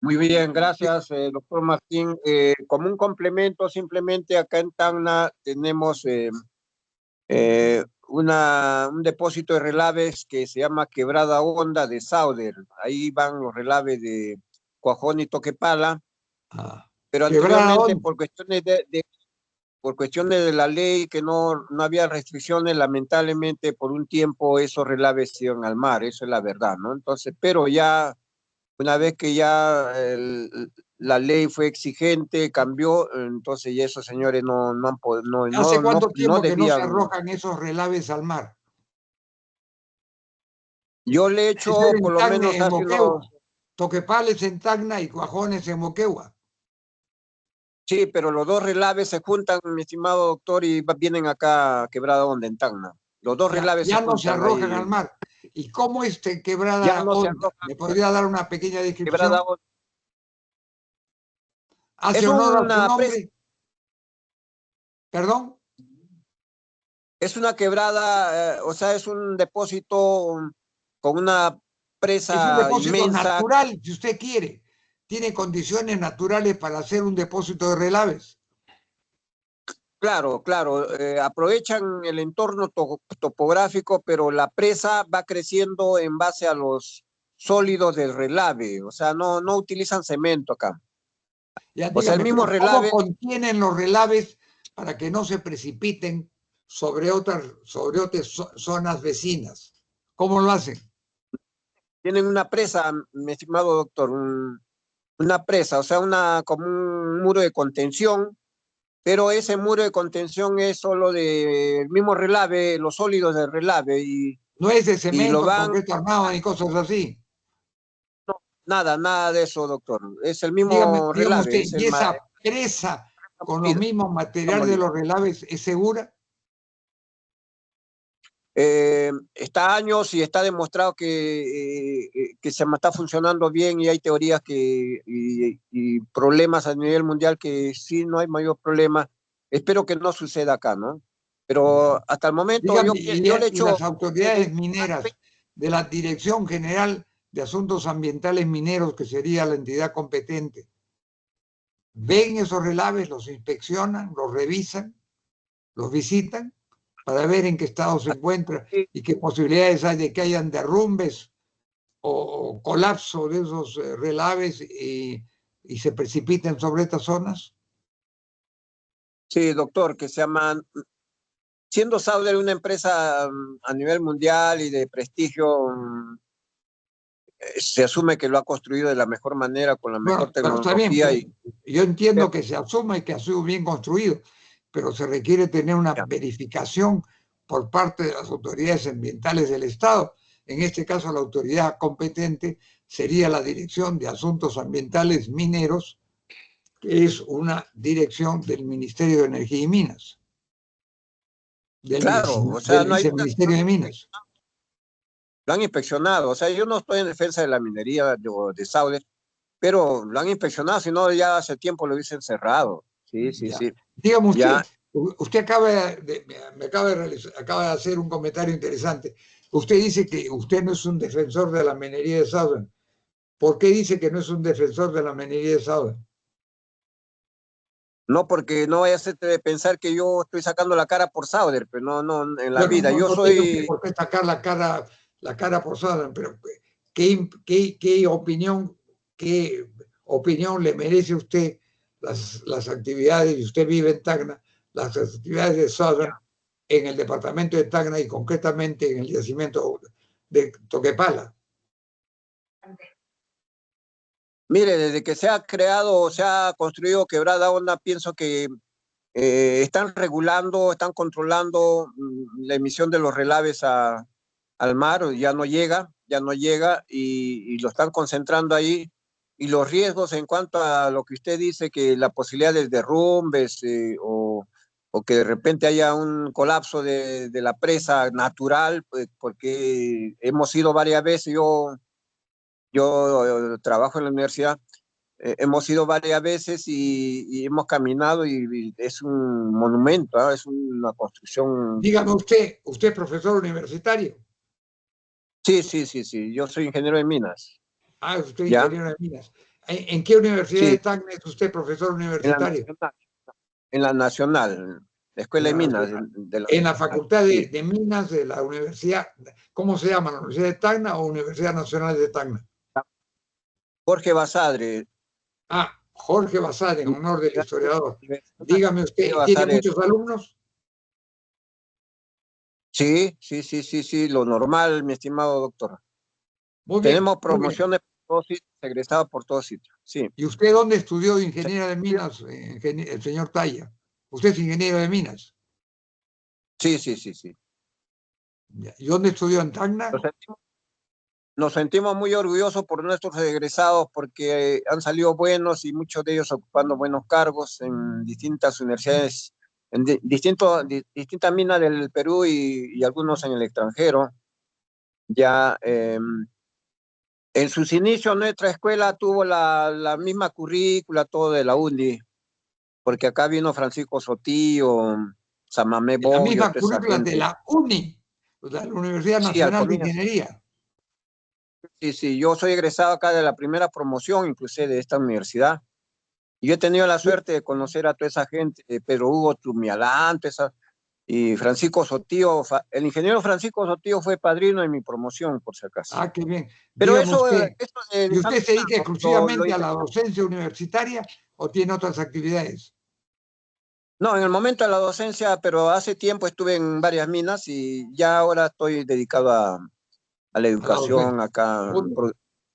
Muy bien, gracias, doctor Martín. Como un complemento, simplemente acá en Tacna tenemos un depósito de relaves que se llama Quebrada Honda de Sauder. Ahí van los relaves de Cuajón y Toquepala, pero anteriormente por cuestiones de la ley que no había restricciones, lamentablemente por un tiempo esos relaves se iban al mar, eso es la verdad, ¿no? Entonces, pero ya una vez que ya la ley fue exigente, cambió, entonces ya esos señores no han podido, ¿Hace cuánto tiempo que no se debían. arrojan esos relaves al mar? Yo le he hecho por lo menos en hace Moquegua. unos... Toquepales en Tacna y Cuajones en Moquegua. Sí, pero los dos relaves se juntan, mi estimado doctor, y vienen acá a Quebrada Honda, en Tacna. Los dos relaves Ya se no se juntan arrojan ahí. al mar. ¿Y cómo es Ya Quebrada no se Honda? arrojan. ¿Me podría dar una pequeña descripción? Quebrada Honda. ¿Hace Es honor a su una presa. nombre? ¿Perdón? Es una quebrada, o sea, es un depósito con una Es un presa depósito inmensa. natural, si usted quiere. Tiene condiciones naturales para hacer un depósito de relaves. Claro, claro, aprovechan el entorno topográfico, pero la presa va creciendo en base a los sólidos del relave, o sea, no utilizan cemento acá. Ya O sea, el dígame, mismo pero ¿cómo relave contienen los relaves para que no se precipiten sobre otras zonas vecinas? ¿Cómo lo hacen? tienen una presa, mi estimado doctor, una presa, o sea, como un muro de contención, pero ese muro de contención es solo del mismo relave, los sólidos del relave, No es de y lo cemento, van... concreto armado ni cosas así. nada de eso, doctor. Es el Dígame mismo relave. usted, ¿y esa presa con los mismos materiales de los relaves es segura? Está años y está demostrado que se está funcionando bien, y hay teorías y problemas a nivel mundial que sí, no hay mayor problema. Espero que no suceda acá, ¿no? Pero hasta el momento dígame, yo le he y hecho... las autoridades mineras de la Dirección General de Asuntos Ambientales Mineros, que sería la entidad competente, ven esos relaves, los inspeccionan, los revisan, los visitan para ver en qué estado se encuentra y qué posibilidades hay de que hayan derrumbes o colapso de esos relaves y se precipiten sobre estas zonas. Sí, doctor, que se llaman... Siendo Sauder una empresa a nivel mundial y de prestigio, se asume que lo ha construido de la mejor manera, con la mejor Pero está bien, tecnología. yo entiendo que se asuma y que ha sido bien construido, pero se requiere tener una verificación por parte de las autoridades ambientales del Estado. En este caso, la autoridad competente sería la Dirección de Asuntos Ambientales Mineros, que es una dirección del Ministerio de Energía y Minas, del Viceministerio de Minas. Lo han inspeccionado. O sea, yo no estoy en defensa de la minería de Sauder, pero lo han inspeccionado, si no ya hace tiempo lo hubiesen cerrado. Sí. Dígame usted acaba de hacer un comentario interesante. Usted dice que usted no es un defensor de la minería de Sauder. ¿Por qué dice que no es un defensor de la minería de Sauder? No, porque no vaya a ser de pensar que yo estoy sacando la cara por Sauder, pero no en la vida. No tiene por qué sacar la cara por Sauder, pero ¿qué opinión le merece a usted las actividades, y usted vive en Tacna, las actividades de Sauder en el departamento de Tacna y concretamente en el yacimiento de Toquepala? Mire, desde que se ha creado, se ha construido Quebrada Honda, pienso que están regulando, están controlando la emisión de los relaves al mar. Ya no llega y lo están concentrando ahí. Y los riesgos en cuanto a lo que usted dice, que la posibilidad de derrumbes o que de repente haya un colapso de la presa natural, pues, porque hemos ido varias veces, yo trabajo en la universidad, hemos ido varias veces y hemos caminado y es un monumento, ¿eh? Es una construcción. Dígame usted es profesor universitario. Sí, yo soy ingeniero de minas. Usted es ingeniero de minas. ¿En qué universidad de Tacna es usted profesor universitario? En la Nacional, la Escuela de Minas. En la Facultad de Minas de la Universidad, ¿cómo se llama? ¿La Universidad de Tacna o Universidad Nacional de Tacna? Jorge Basadre. Jorge Basadre, en honor del historiador. Dígame usted, ¿tiene muchos alumnos? Sí, lo normal, mi estimado doctor. Muy bien. Tenemos promociones por todos sitios, egresados por todos sitios. Sí. ¿Y usted dónde estudió ingeniero de minas, el señor Talla? ¿Usted es ingeniero de minas? Sí. ¿Y dónde estudió? ¿En Tacna? Nos sentimos muy orgullosos por nuestros egresados, porque han salido buenos y muchos de ellos ocupando buenos cargos en distintas universidades, en distintas minas del Perú y algunos en el extranjero. Ya en sus inicios nuestra escuela tuvo la misma currícula, todo de la UNDI, porque acá vino Francisco Sotillo, Samamé Boyo. La misma currícula de la UNI, la Universidad Nacional de Ingeniería. Sí, yo soy egresado acá de la primera promoción, inclusive de esta universidad. Y yo he tenido la suerte de conocer a toda esa gente, Pedro Hugo Trumialán, y Francisco Sotillo. El ingeniero Francisco Sotillo fue padrino de mi promoción, por si acaso. Qué bien. Pero dígame usted, ¿y usted se dedica exclusivamente a la docencia universitaria o tiene otras actividades? No, en el momento de la docencia, pero hace tiempo estuve en varias minas y ya ahora estoy dedicado a la educación acá,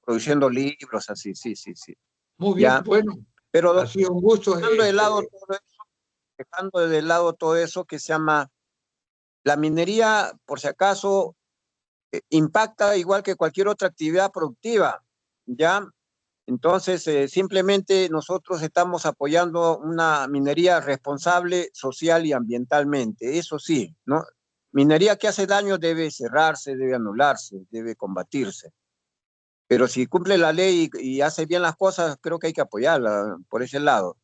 produciendo libros, así, sí. Muy bien, ya. Bueno, pero ha sido un gusto. Dejando de lado todo eso que se llama la minería, por si acaso, impacta igual que cualquier otra actividad productiva, ¿ya? Entonces, simplemente nosotros estamos apoyando una minería responsable social y ambientalmente, eso sí, ¿no? Minería que hace daño debe cerrarse, debe anularse, debe combatirse. Pero si cumple la ley y hace bien las cosas, creo que hay que apoyarla por ese lado.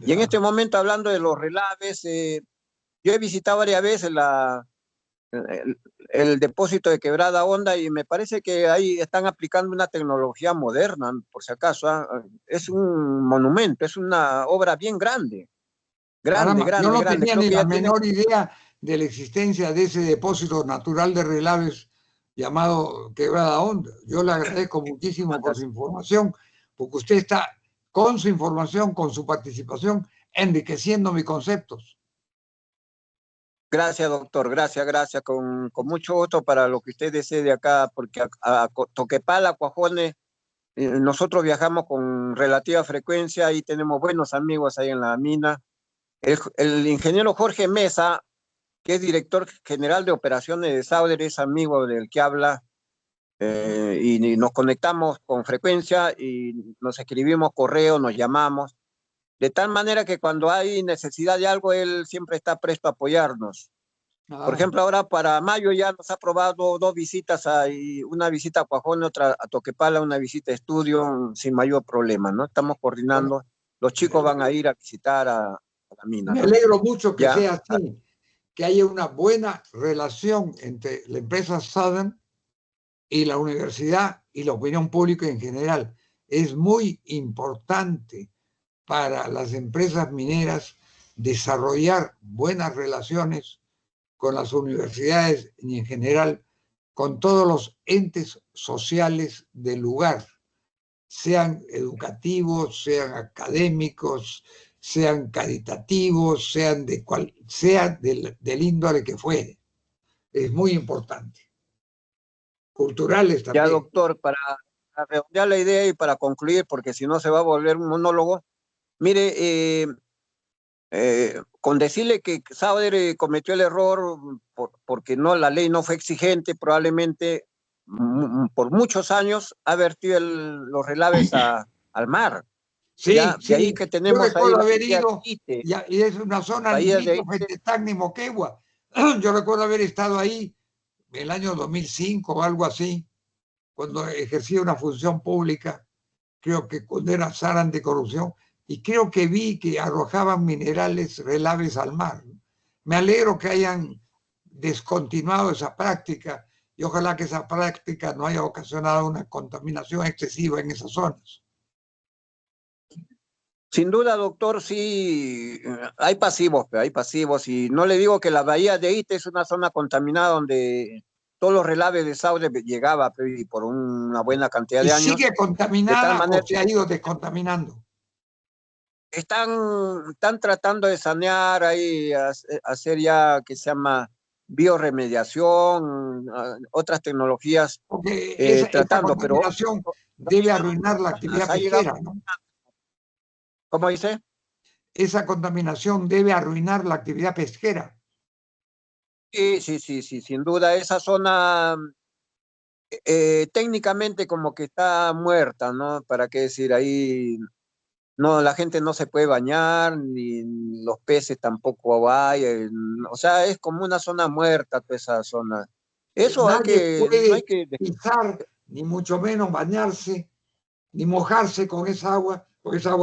Y en este momento, hablando de los relaves, yo he visitado varias veces el depósito de Quebrada Honda y me parece que ahí están aplicando una tecnología moderna, por si acaso. Es un monumento, es una obra bien grande. Grande, Caramba, yo no grande. tenía Creo ni que la ya tiene... menor idea de la existencia de ese depósito natural de relaves llamado Quebrada Honda. Yo le agradezco muchísimo por su información, porque usted está con su información, con su participación, enriqueciendo mis conceptos. Gracias, doctor, gracias, con mucho gusto para lo que usted desee de acá, porque a Toquepala, Cuajones, nosotros viajamos con relativa frecuencia y tenemos buenos amigos ahí en la mina. El ingeniero Jorge Mesa, que es director general de operaciones de Sauder, es amigo del que habla, y nos conectamos con frecuencia y nos escribimos correo, nos llamamos, de tal manera que cuando hay necesidad de algo, él siempre está presto a apoyarnos. Por ejemplo, ahora para mayo ya nos ha aprobado 2 visitas, una visita a Cuajone, otra a Toquepala, una visita a estudio, sin mayor problema, ¿no? Estamos coordinando, bueno, los chicos van a ir a visitar a la mina, me ¿no? alegro mucho que ¿Ya? sea así, que haya una buena relación entre la empresa Southern y la universidad y la opinión pública en general. Es muy importante para las empresas mineras desarrollar buenas relaciones con las universidades y en general con todos los entes sociales del lugar, sean educativos, sean académicos, sean caritativos, sean del índole que fuere. Es muy importante. Culturales también. Ya, doctor, para redondear la idea y para concluir, porque si no se va a volver un monólogo, mire, con decirle que Sauder cometió el error porque no, la ley no fue exigente, probablemente por muchos años ha vertido los relaves al mar. Sí, Ya, sí. de ahí que Yo tenemos ahí recuerdo la haber bahía de ido, Ite, y es una zona bahía de limítrofe Ite. entre Tacna y Moquegua. Yo recuerdo haber estado ahí en el año 2005 o algo así, cuando ejercía una función pública, creo que cuando era SAR anticorrupción, y creo que vi que arrojaban minerales relaves al mar. Me alegro que hayan descontinuado esa práctica y ojalá que esa práctica no haya ocasionado una contaminación excesiva en esas zonas. Sin duda, doctor, sí, hay pasivos, y no le digo que la bahía de Ite es una zona contaminada donde todos los relaves de Saude llegaba por una buena cantidad ¿Y de años. sigue De tal contaminada o manera, se ha ido descontaminando? están tratando de sanear ahí, hacer ya que se llama bioremediación, otras tecnologías, Porque esa tratando, pero contaminación debe arruinar la actividad ha llegado, pesquera, ¿no? ¿cómo dice? Esa contaminación debe arruinar la actividad pesquera. Sí, sin duda, esa zona técnicamente como que está muerta, ¿no? ¿Para qué decir? Ahí no, la gente no se puede bañar, ni los peces tampoco hay, o sea, es como una zona muerta toda esa zona. Eso Nadie no hay puede que, pisar, ni mucho menos bañarse, ni mojarse con esa agua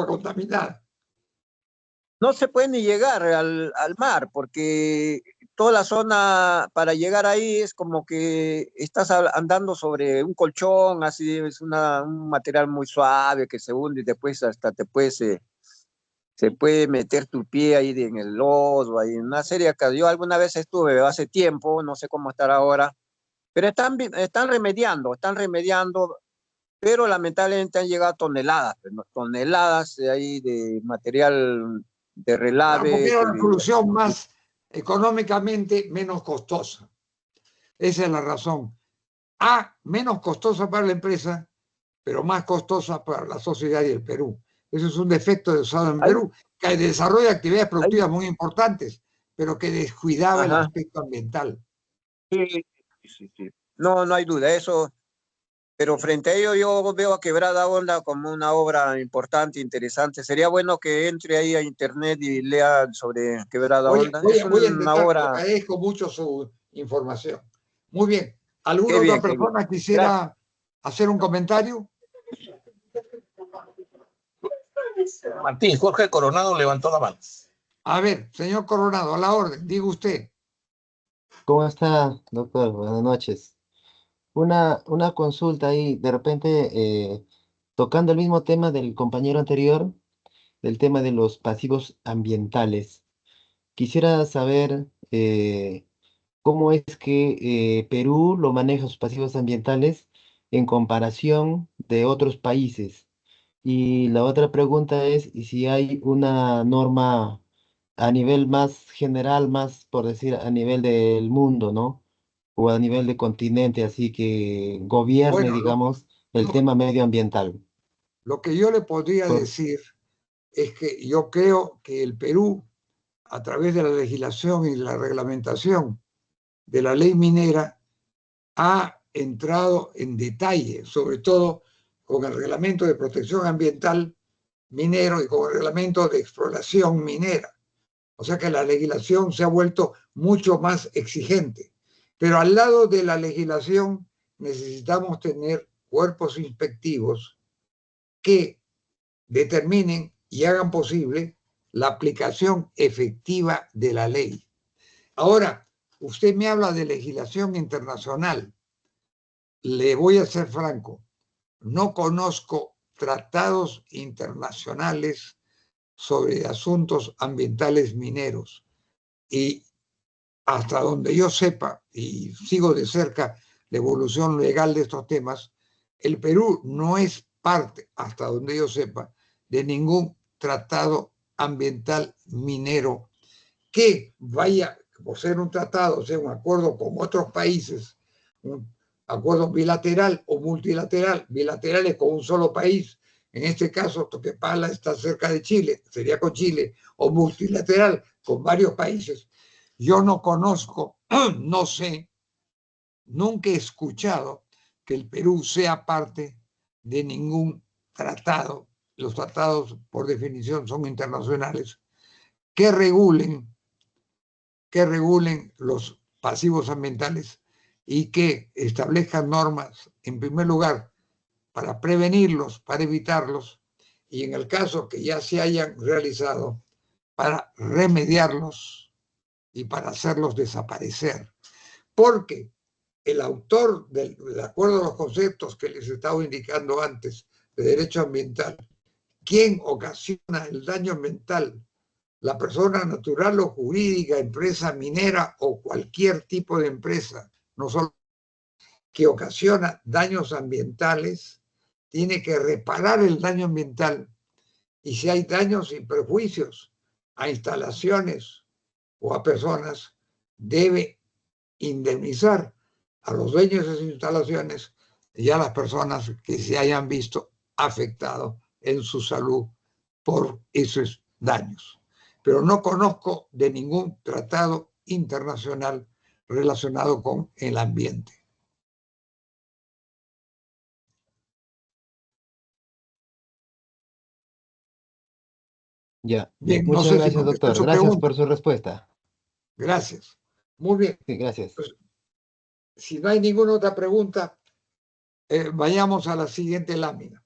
contaminada. no se puede ni llegar al mar, porque toda la zona para llegar ahí es como que estás andando sobre un colchón, así es un material muy suave que se hunde y después hasta se puede meter tu pie ahí en el lodo, ahí en una serie que yo alguna vez estuve hace tiempo, no sé cómo estar ahora, pero están remediando, pero lamentablemente han llegado toneladas, ¿no? Toneladas de ahí de material de Claro, porque relave. era la solución más económicamente menos costosa. Esa es la razón. Menos costosa para la empresa, pero más costosa para la sociedad y el Perú. Eso es un defecto de usado en Perú, que desarrolla actividades productivas muy importantes, pero que descuidaba el aspecto ambiental. Sí. No hay duda, eso Pero frente a ello yo veo a Quebrada Honda como una obra importante, interesante. Sería bueno que entre ahí a internet y lea sobre Quebrada Honda. Es Voy a una intentar, le obra... agradezco mucho su información. Muy bien. ¿Alguna Qué otra bien, qué bien. persona Gracias. quisiera hacer un comentario? Martín, Jorge Coronado levantó la mano. A ver, señor Coronado, a la orden, diga usted. ¿Cómo está, doctor? Buenas noches. Una consulta ahí, de repente, tocando el mismo tema del compañero anterior, del tema de los pasivos ambientales. Quisiera saber cómo es que Perú lo maneja sus pasivos ambientales en comparación de otros países. Y la otra pregunta es, ¿y si hay una norma a nivel más general, más por decir, a nivel del mundo, ¿no? O a nivel de continente, así que gobierne, Bueno, digamos, el tema medioambiental? lo que yo le podría Por- decir es que yo creo que el Perú, a través de la legislación y la reglamentación de la ley minera, ha entrado en detalle, sobre todo con el reglamento de protección ambiental minero y con el reglamento de exploración minera. O sea que la legislación se ha vuelto mucho más exigente. Pero al lado de la legislación necesitamos tener cuerpos inspectivos que determinen y hagan posible la aplicación efectiva de la ley. Ahora, usted me habla de legislación internacional. Le voy a ser franco, no conozco tratados internacionales sobre asuntos ambientales mineros y hasta donde yo sepa, y sigo de cerca la evolución legal de estos temas, el Perú no es parte, hasta donde yo sepa, de ningún tratado ambiental minero que vaya, por ser un tratado, o sea, un acuerdo con otros países, un acuerdo bilateral o multilateral, bilaterales con un solo país, en este caso Toquepala está cerca de Chile, sería con Chile, o multilateral con varios países. Yo no conozco, no sé, nunca he escuchado que el Perú sea parte de ningún tratado. Los tratados, por definición, son internacionales, que regulen los pasivos ambientales y que establezcan normas, en primer lugar, para prevenirlos, para evitarlos, y en el caso que ya se hayan realizado, para remediarlos y para hacerlos desaparecer. Porque el autor de acuerdo a los conceptos que les estaba indicando antes de derecho ambiental, quien ocasiona el daño ambiental, la persona natural o jurídica, empresa minera o cualquier tipo de empresa, no solo que ocasiona daños ambientales, tiene que reparar el daño ambiental y si hay daños y perjuicios a instalaciones o a personas, debe indemnizar a los dueños de esas instalaciones y a las personas que se hayan visto afectados en su salud por esos daños. Pero no conozco de ningún tratado internacional relacionado con el ambiente. Ya, Bien, no muchas sé si gracias, contesté doctor. su Gracias pregunta. por su respuesta. Gracias. Muy bien. Sí, gracias. Pues, si no hay ninguna otra pregunta, vayamos a la siguiente lámina.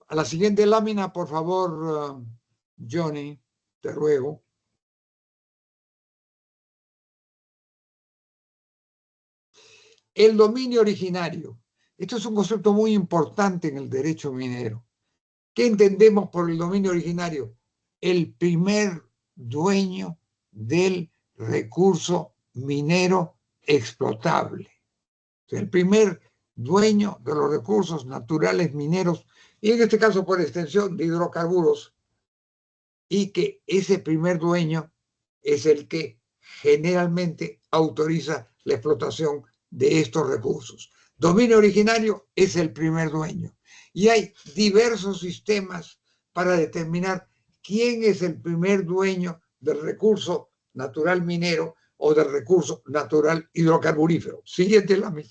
A la siguiente lámina, por favor, Johnny, te ruego. El dominio originario. Esto es un concepto muy importante en el derecho minero. ¿Qué entendemos por el dominio originario? El primer dueño del recurso minero explotable. O sea, el primer dueño de los recursos naturales mineros, y en este caso por extensión de hidrocarburos, y que ese primer dueño es el que generalmente autoriza la explotación de estos recursos. Dominio originario es el primer dueño. Y hay diversos sistemas para determinar quién es el primer dueño del recurso natural minero o del recurso natural hidrocarburífero. Siguiente lámina.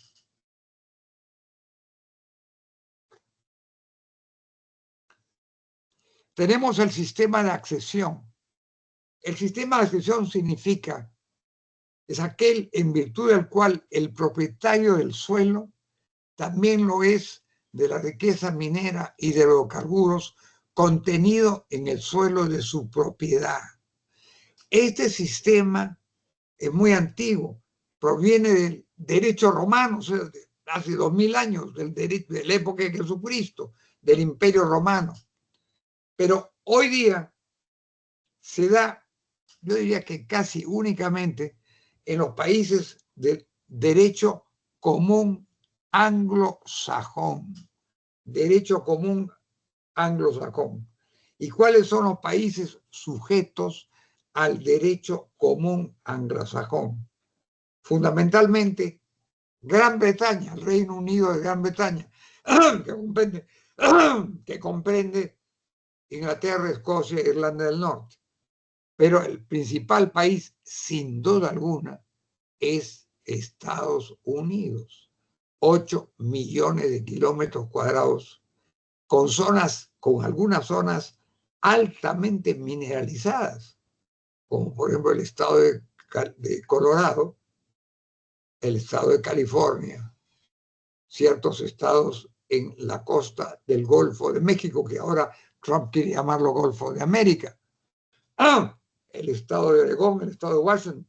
Tenemos el sistema de accesión. El sistema de accesión significa, es aquel en virtud del cual el propietario del suelo también lo es de la riqueza minera y de hidrocarburos contenido en el suelo de su propiedad. Este sistema es muy antiguo, proviene del derecho romano, o sea, de hace 2000 años, de la época de Jesucristo, del Imperio Romano. Pero hoy día se da, yo diría que casi únicamente en los países del derecho común anglosajón. Derecho común anglosajón. ¿Y cuáles son los países sujetos al derecho común anglosajón? Fundamentalmente, Gran Bretaña, el Reino Unido de Gran Bretaña, que comprende Inglaterra, Escocia e Irlanda del Norte. Pero el principal país, sin duda alguna, es Estados Unidos. 8 millones de kilómetros cuadrados, con algunas zonas altamente mineralizadas, como por ejemplo el estado de Colorado, el estado de California, ciertos estados en la costa del Golfo de México, que ahora Trump quiere llamarlo Golfo de América, el estado de Oregón, el estado de Washington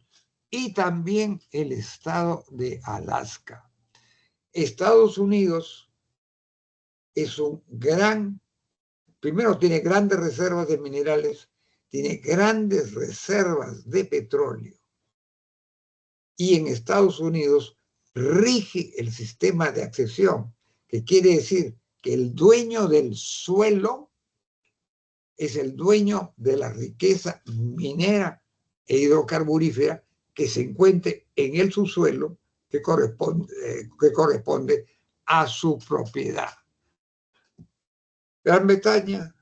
y también el estado de Alaska. Estados Unidos es primero tiene grandes reservas de minerales, tiene grandes reservas de petróleo. Y en Estados Unidos rige el sistema de accesión, que quiere decir que el dueño del suelo es el dueño de la riqueza minera e hidrocarburífera que se encuentre en el subsuelo que corresponde a su propiedad. Gran Bretaña,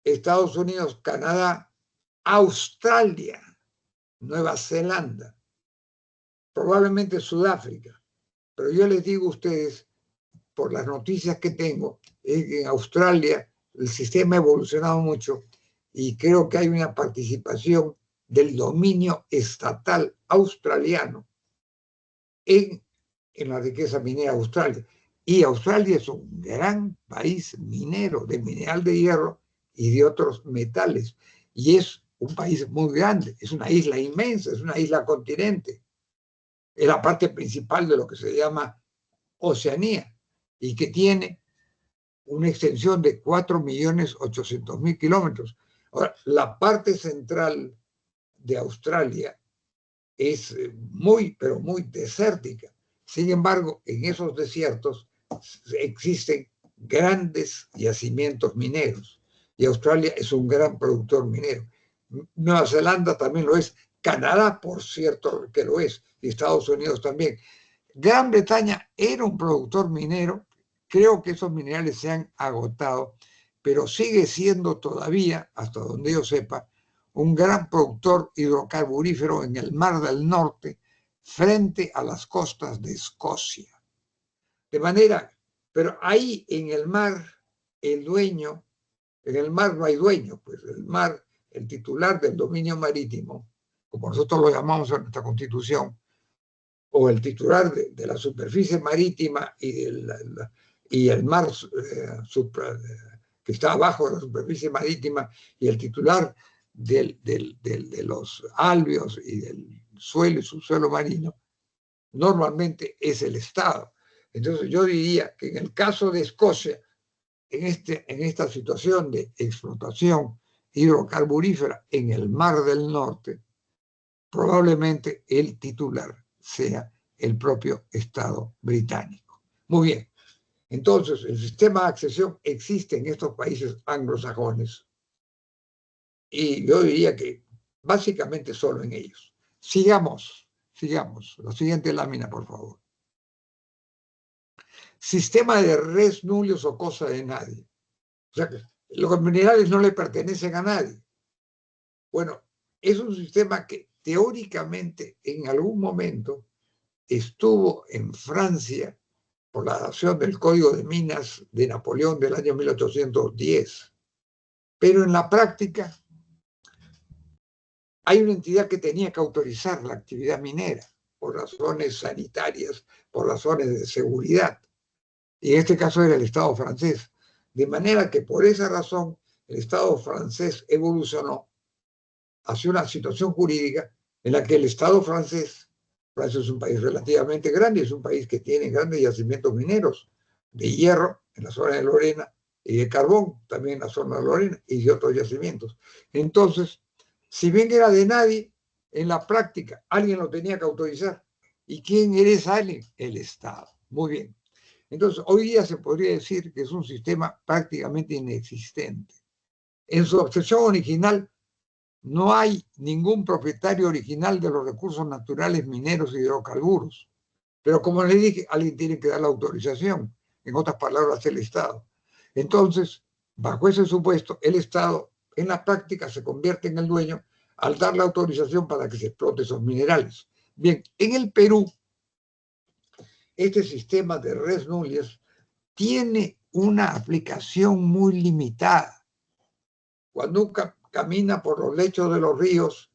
Estados Unidos, Canadá, Australia, Nueva Zelanda, probablemente Sudáfrica. Pero yo les digo a ustedes, por las noticias que tengo, en Australia el sistema ha evolucionado mucho y creo que hay una participación del dominio estatal australiano en la riqueza minera de Australia. Y Australia es un gran país minero de mineral de hierro y de otros metales. Y es un país muy grande, es una isla inmensa, es una isla continente. Es la parte principal de lo que se llama Oceanía y que tiene una extensión de 4.800.000 kilómetros. Ahora, la parte central de Australia es muy, pero muy desértica. Sin embargo, en esos desiertos existen grandes yacimientos mineros y Australia es un gran productor minero. Nueva Zelanda también lo es, Canadá, por cierto, que lo es, y Estados Unidos también. Gran Bretaña era un productor minero, creo que esos minerales se han agotado, pero sigue siendo todavía, hasta donde yo sepa, un gran productor hidrocarburífero en el Mar del Norte frente a las costas de Escocia. De manera, pero ahí en el mar, el dueño, en el mar no hay dueño, pues el mar, el titular del dominio marítimo, como nosotros lo llamamos en nuestra Constitución, o el titular de la superficie marítima y el mar que está abajo de la superficie marítima y el titular de los alveos y del suelo y subsuelo marino, normalmente es el Estado. Entonces yo diría que en el caso de Escocia, en esta situación de explotación hidrocarburífera en el Mar del Norte, probablemente el titular sea el propio Estado británico. Muy bien. Entonces, el sistema de accesión existe en estos países anglosajones y yo diría que básicamente solo en ellos. Sigamos. La siguiente lámina, por favor. Sistema de res nullius o cosa de nadie. O sea que los minerales no le pertenecen a nadie. Bueno, es un sistema que teóricamente en algún momento estuvo en Francia por la adopción del Código de Minas de Napoleón del año 1810. Pero en la práctica hay una entidad que tenía que autorizar la actividad minera por razones sanitarias, por razones de seguridad. Y en este caso era el Estado francés. De manera que por esa razón el Estado francés evolucionó hacia una situación jurídica en la que el Estado francés, Francia es un país relativamente grande, es un país que tiene grandes yacimientos mineros de hierro en la zona de Lorena y de carbón también en la zona de Lorena y de otros yacimientos. Entonces, si bien era de nadie, en la práctica alguien lo tenía que autorizar. ¿Y quién era ese alguien? El Estado. Muy bien. Entonces, hoy día se podría decir que es un sistema prácticamente inexistente. En su obsesión original, no hay ningún propietario original de los recursos naturales mineros y hidrocarburos. Pero como les dije, alguien tiene que dar la autorización. En otras palabras, el Estado. Entonces, bajo ese supuesto, el Estado en la práctica se convierte en el dueño al dar la autorización para que se explote esos minerales. Bien, en el Perú, este sistema de res nullius tiene una aplicación muy limitada. Cuando uno camina por los lechos de los ríos,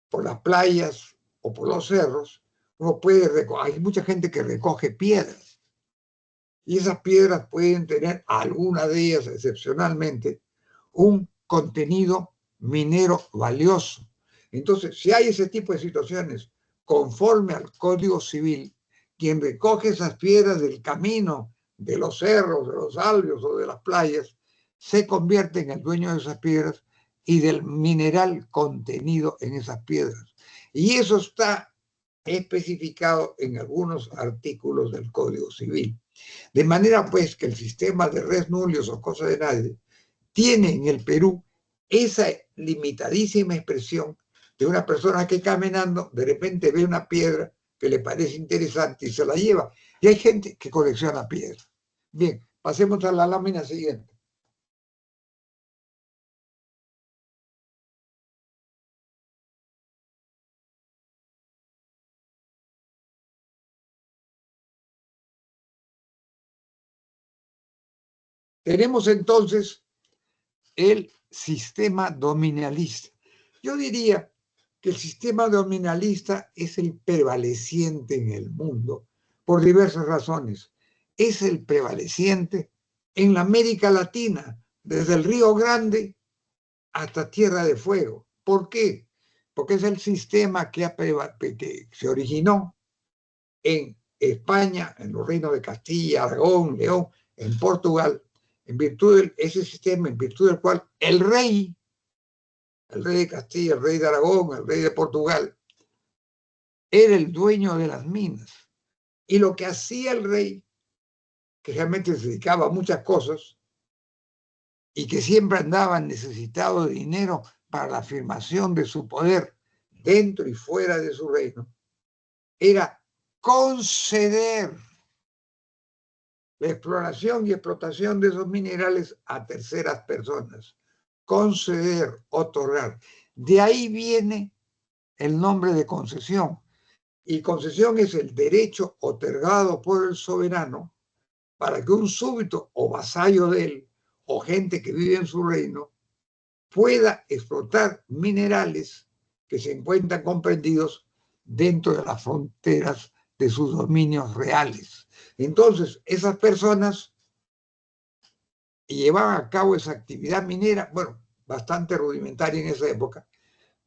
por las playas o por los cerros, uno puede recoger, hay mucha gente que recoge piedras. Y esas piedras pueden tener, algunas de ellas excepcionalmente, un contenido minero valioso. Entonces, si hay ese tipo de situaciones, conforme al Código Civil, quien recoge esas piedras del camino, de los cerros, de los albios o de las playas, se convierte en el dueño de esas piedras y del mineral contenido en esas piedras. Y eso está especificado en algunos artículos del Código Civil. De manera pues que el sistema de res nullius o cosa de nadie tiene en el Perú esa limitadísima expresión de una persona que caminando de repente ve una piedra que le parece interesante y se la lleva. Y hay gente que colecciona piedras. Bien, pasemos a la lámina siguiente. Tenemos entonces el sistema dominalista. Yo diría que el sistema dominalista es el prevaleciente en el mundo por diversas razones. Es el prevaleciente en la América Latina, desde el Río Grande hasta Tierra de Fuego. ¿Por qué? Porque es el sistema que se originó en España, en los reinos de Castilla, Aragón, León, en Portugal, en virtud de ese sistema, en virtud del cual el rey de Castilla, el rey de Aragón, el rey de Portugal, era el dueño de las minas. Y lo que hacía el rey, que realmente se dedicaba a muchas cosas y que siempre andaba necesitado de dinero para la afirmación de su poder dentro y fuera de su reino, era conceder la exploración y explotación de esos minerales a terceras personas. Conceder, otorgar. De ahí viene el nombre de concesión. Y concesión es el derecho otorgado por el soberano para que un súbdito o vasallo de él o gente que vive en su reino pueda explotar minerales que se encuentran comprendidos dentro de las fronteras de sus dominios reales. Entonces, esas personas llevaban a cabo esa actividad minera, bueno, bastante rudimentaria en esa época,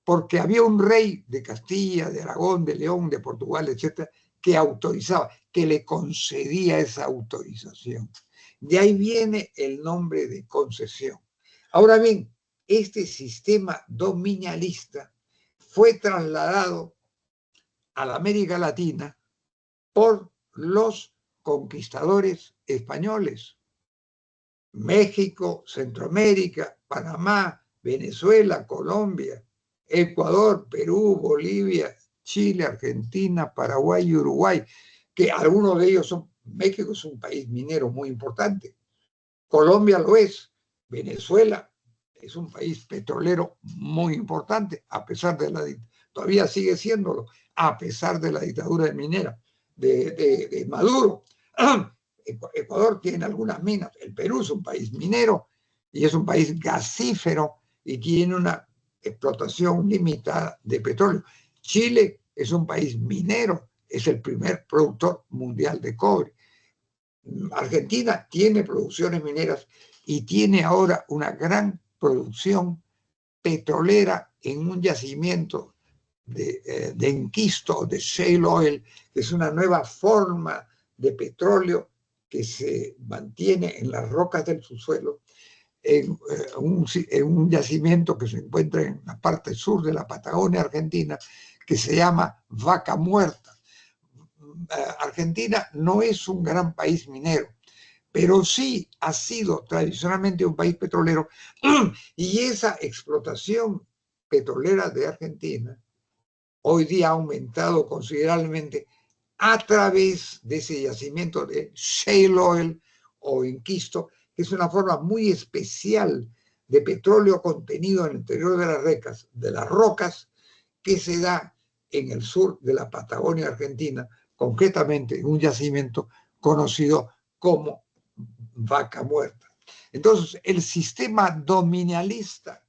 porque había un rey de Castilla, de Aragón, de León, de Portugal, etcétera, que autorizaba, que le concedía esa autorización. De ahí viene el nombre de concesión. Ahora bien, este sistema dominialista fue trasladado a la América Latina por los conquistadores españoles. México, Centroamérica, Panamá, Venezuela, Colombia, Ecuador, Perú, Bolivia, Chile, Argentina, Paraguay y Uruguay, que algunos de ellos son, México es un país minero muy importante, Colombia lo es, Venezuela es un país petrolero muy importante, a pesar de todavía sigue siéndolo, a pesar de la dictadura de minera de Maduro. Ecuador tiene algunas minas, el Perú es un país minero y es un país gasífero y tiene una explotación limitada de petróleo. Chile es un país minero, es el primer productor mundial de cobre. Argentina tiene producciones mineras y tiene ahora una gran producción petrolera en un yacimiento de enquisto, de shale oil, que es una nueva forma de petróleo que se mantiene en las rocas del subsuelo, en un yacimiento que se encuentra en la parte sur de la Patagonia Argentina, que se llama Vaca Muerta. Argentina no es un gran país minero, pero sí ha sido tradicionalmente un país petrolero, y esa explotación petrolera de Argentina hoy día ha aumentado considerablemente a través de ese yacimiento de shale oil o enquisto, que es una forma muy especial de petróleo contenido en el interior de las rocas, que se da en el sur de la Patagonia Argentina, concretamente en un yacimiento conocido como Vaca Muerta. Entonces, el sistema dominalista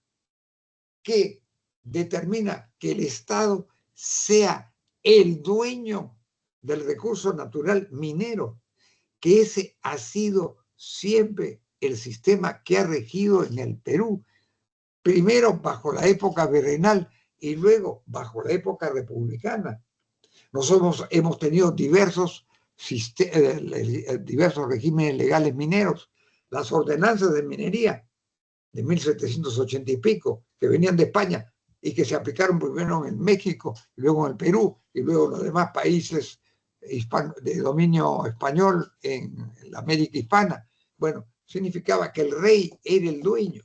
que determina que el Estado sea el dueño del recurso natural minero, que ese ha sido siempre el sistema que ha regido en el Perú, primero bajo la época virreinal y luego bajo la época republicana. Nosotros hemos tenido diversos regímenes legales mineros, las ordenanzas de minería de 1780 y pico, que venían de España y que se aplicaron primero en México, luego en el Perú y luego en los demás países de dominio español en la América hispana. Bueno, significaba que el rey era el dueño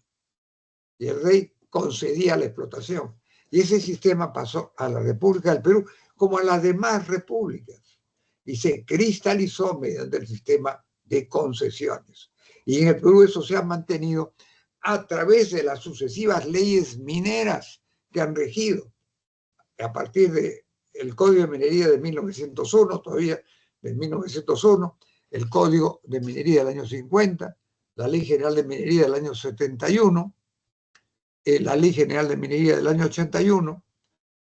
y el rey concedía la explotación. Y ese sistema pasó a la República del Perú como a las demás repúblicas y se cristalizó mediante el sistema de concesiones. Y en el Perú eso se ha mantenido a través de las sucesivas leyes mineras que han regido, a partir del Código de Minería de 1901, todavía de 1901, el Código de Minería del año 50, la Ley General de Minería del año 71, la Ley General de Minería del año 81,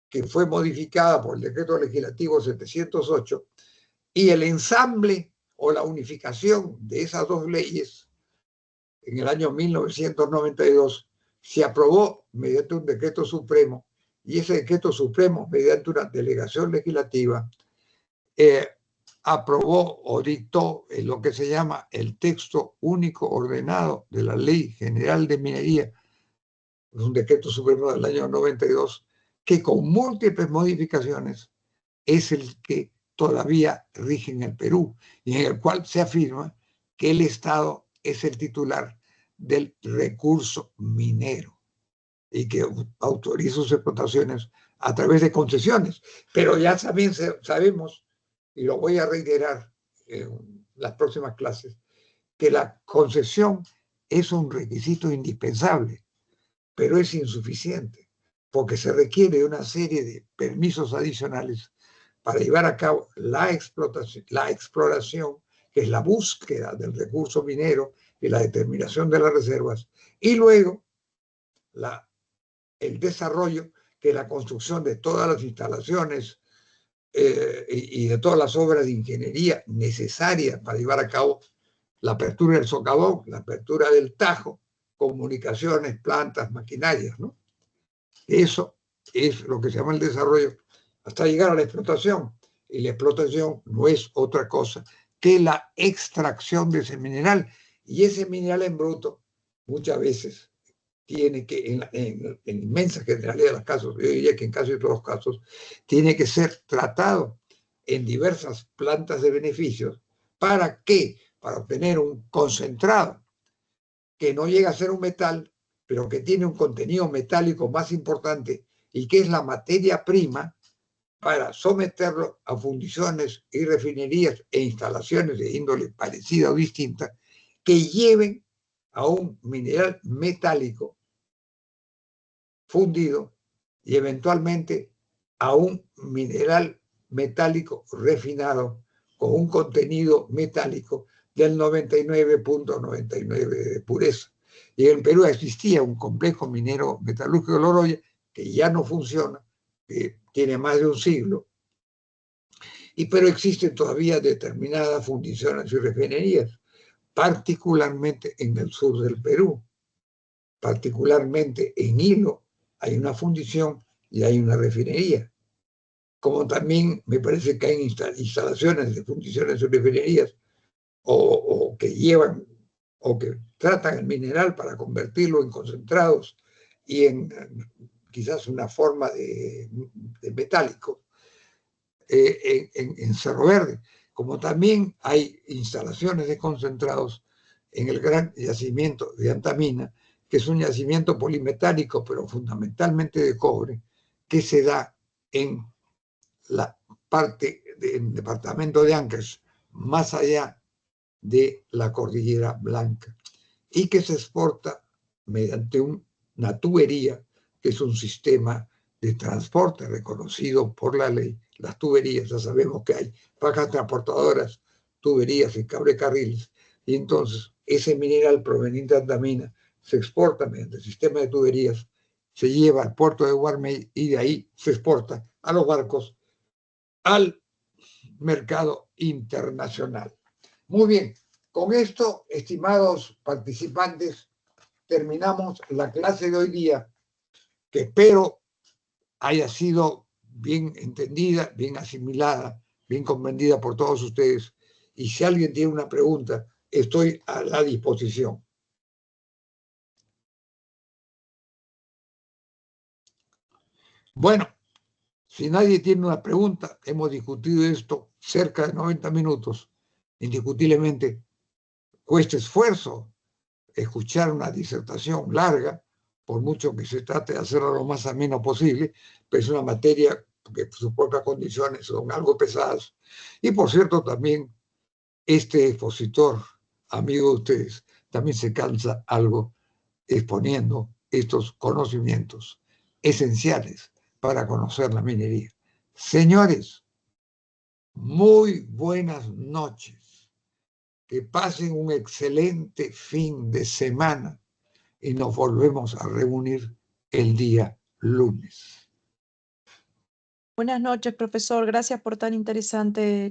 que fue modificada por el Decreto Legislativo 708, y el ensamble o la unificación de esas dos leyes en el año 1992 se aprobó mediante un decreto supremo, y ese decreto supremo, mediante una delegación legislativa, aprobó o dictó lo que se llama el texto único ordenado de la Ley General de Minería, un decreto supremo del año 92, que con múltiples modificaciones es el que todavía rige en el Perú y en el cual se afirma que el Estado es el titular del recurso minero y que autoriza sus explotaciones a través de concesiones. Pero ya también sabemos, y lo voy a reiterar en las próximas clases, que la concesión es un requisito indispensable, pero es insuficiente, porque se requiere de una serie de permisos adicionales para llevar a cabo la exploración, que es la búsqueda del recurso minero y la determinación de las reservas, y luego el desarrollo, que es la construcción de todas las instalaciones y de todas las obras de ingeniería necesarias para llevar a cabo la apertura del socavón, la apertura del tajo, comunicaciones, plantas, maquinarias, ¿no? Eso es lo que se llama el desarrollo hasta llegar a la explotación. Y la explotación no es otra cosa que la extracción de ese mineral. Y ese mineral en bruto muchas veces tiene que, en inmensa generalidad de los casos, yo diría que en casi todos los casos, tiene que ser tratado en diversas plantas de beneficios. ¿Para qué? Para obtener un concentrado que no llega a ser un metal, pero que tiene un contenido metálico más importante y que es la materia prima para someterlo a fundiciones y refinerías e instalaciones de índole parecida o distinta que lleven a un mineral metálico fundido y eventualmente a un mineral metálico refinado con un contenido metálico del 99.99 de pureza. Y en Perú existía un complejo minero metalúrgico de Loroya que ya no funciona, que tiene más de un siglo, pero existen todavía determinadas fundiciones y refinerías, particularmente en el sur del Perú, particularmente en Hilo, hay una fundición y hay una refinería. Como también me parece que hay instalaciones de fundiciones y refinerías o que llevan o que tratan el mineral para convertirlo en concentrados y en quizás una forma de metálico en Cerro Verde. Como también hay instalaciones de concentrados en el gran yacimiento de Antamina, que es un yacimiento polimetálico, pero fundamentalmente de cobre, que se da en la parte del departamento de Ancash, más allá de la Cordillera Blanca, y que se exporta mediante una tubería, que es un sistema de transporte reconocido por la ley. Las tuberías, ya sabemos que hay fajas transportadoras, tuberías y cablecarriles, y entonces ese mineral proveniente de Antamina se exporta mediante el sistema de tuberías, se lleva al puerto de Guarmey y de ahí se exporta a los barcos al mercado internacional. Muy bien, con esto, estimados participantes, terminamos la clase de hoy día, que espero haya sido bien entendida, bien asimilada, bien comprendida por todos ustedes. Y si alguien tiene una pregunta, estoy a la disposición. Bueno, si nadie tiene una pregunta, hemos discutido esto cerca de 90 minutos. Indiscutiblemente, cuesta esfuerzo escuchar una disertación larga, por mucho que se trate de hacerlo lo más ameno posible, pero es una materia que sus propias condiciones son algo pesadas. Y por cierto, también este expositor, amigo de ustedes, también se cansa algo exponiendo estos conocimientos esenciales para conocer la minería. Señores, muy buenas noches. Que pasen un excelente fin de semana y nos volvemos a reunir el día lunes. Buenas noches, profesor. Gracias por tan interesante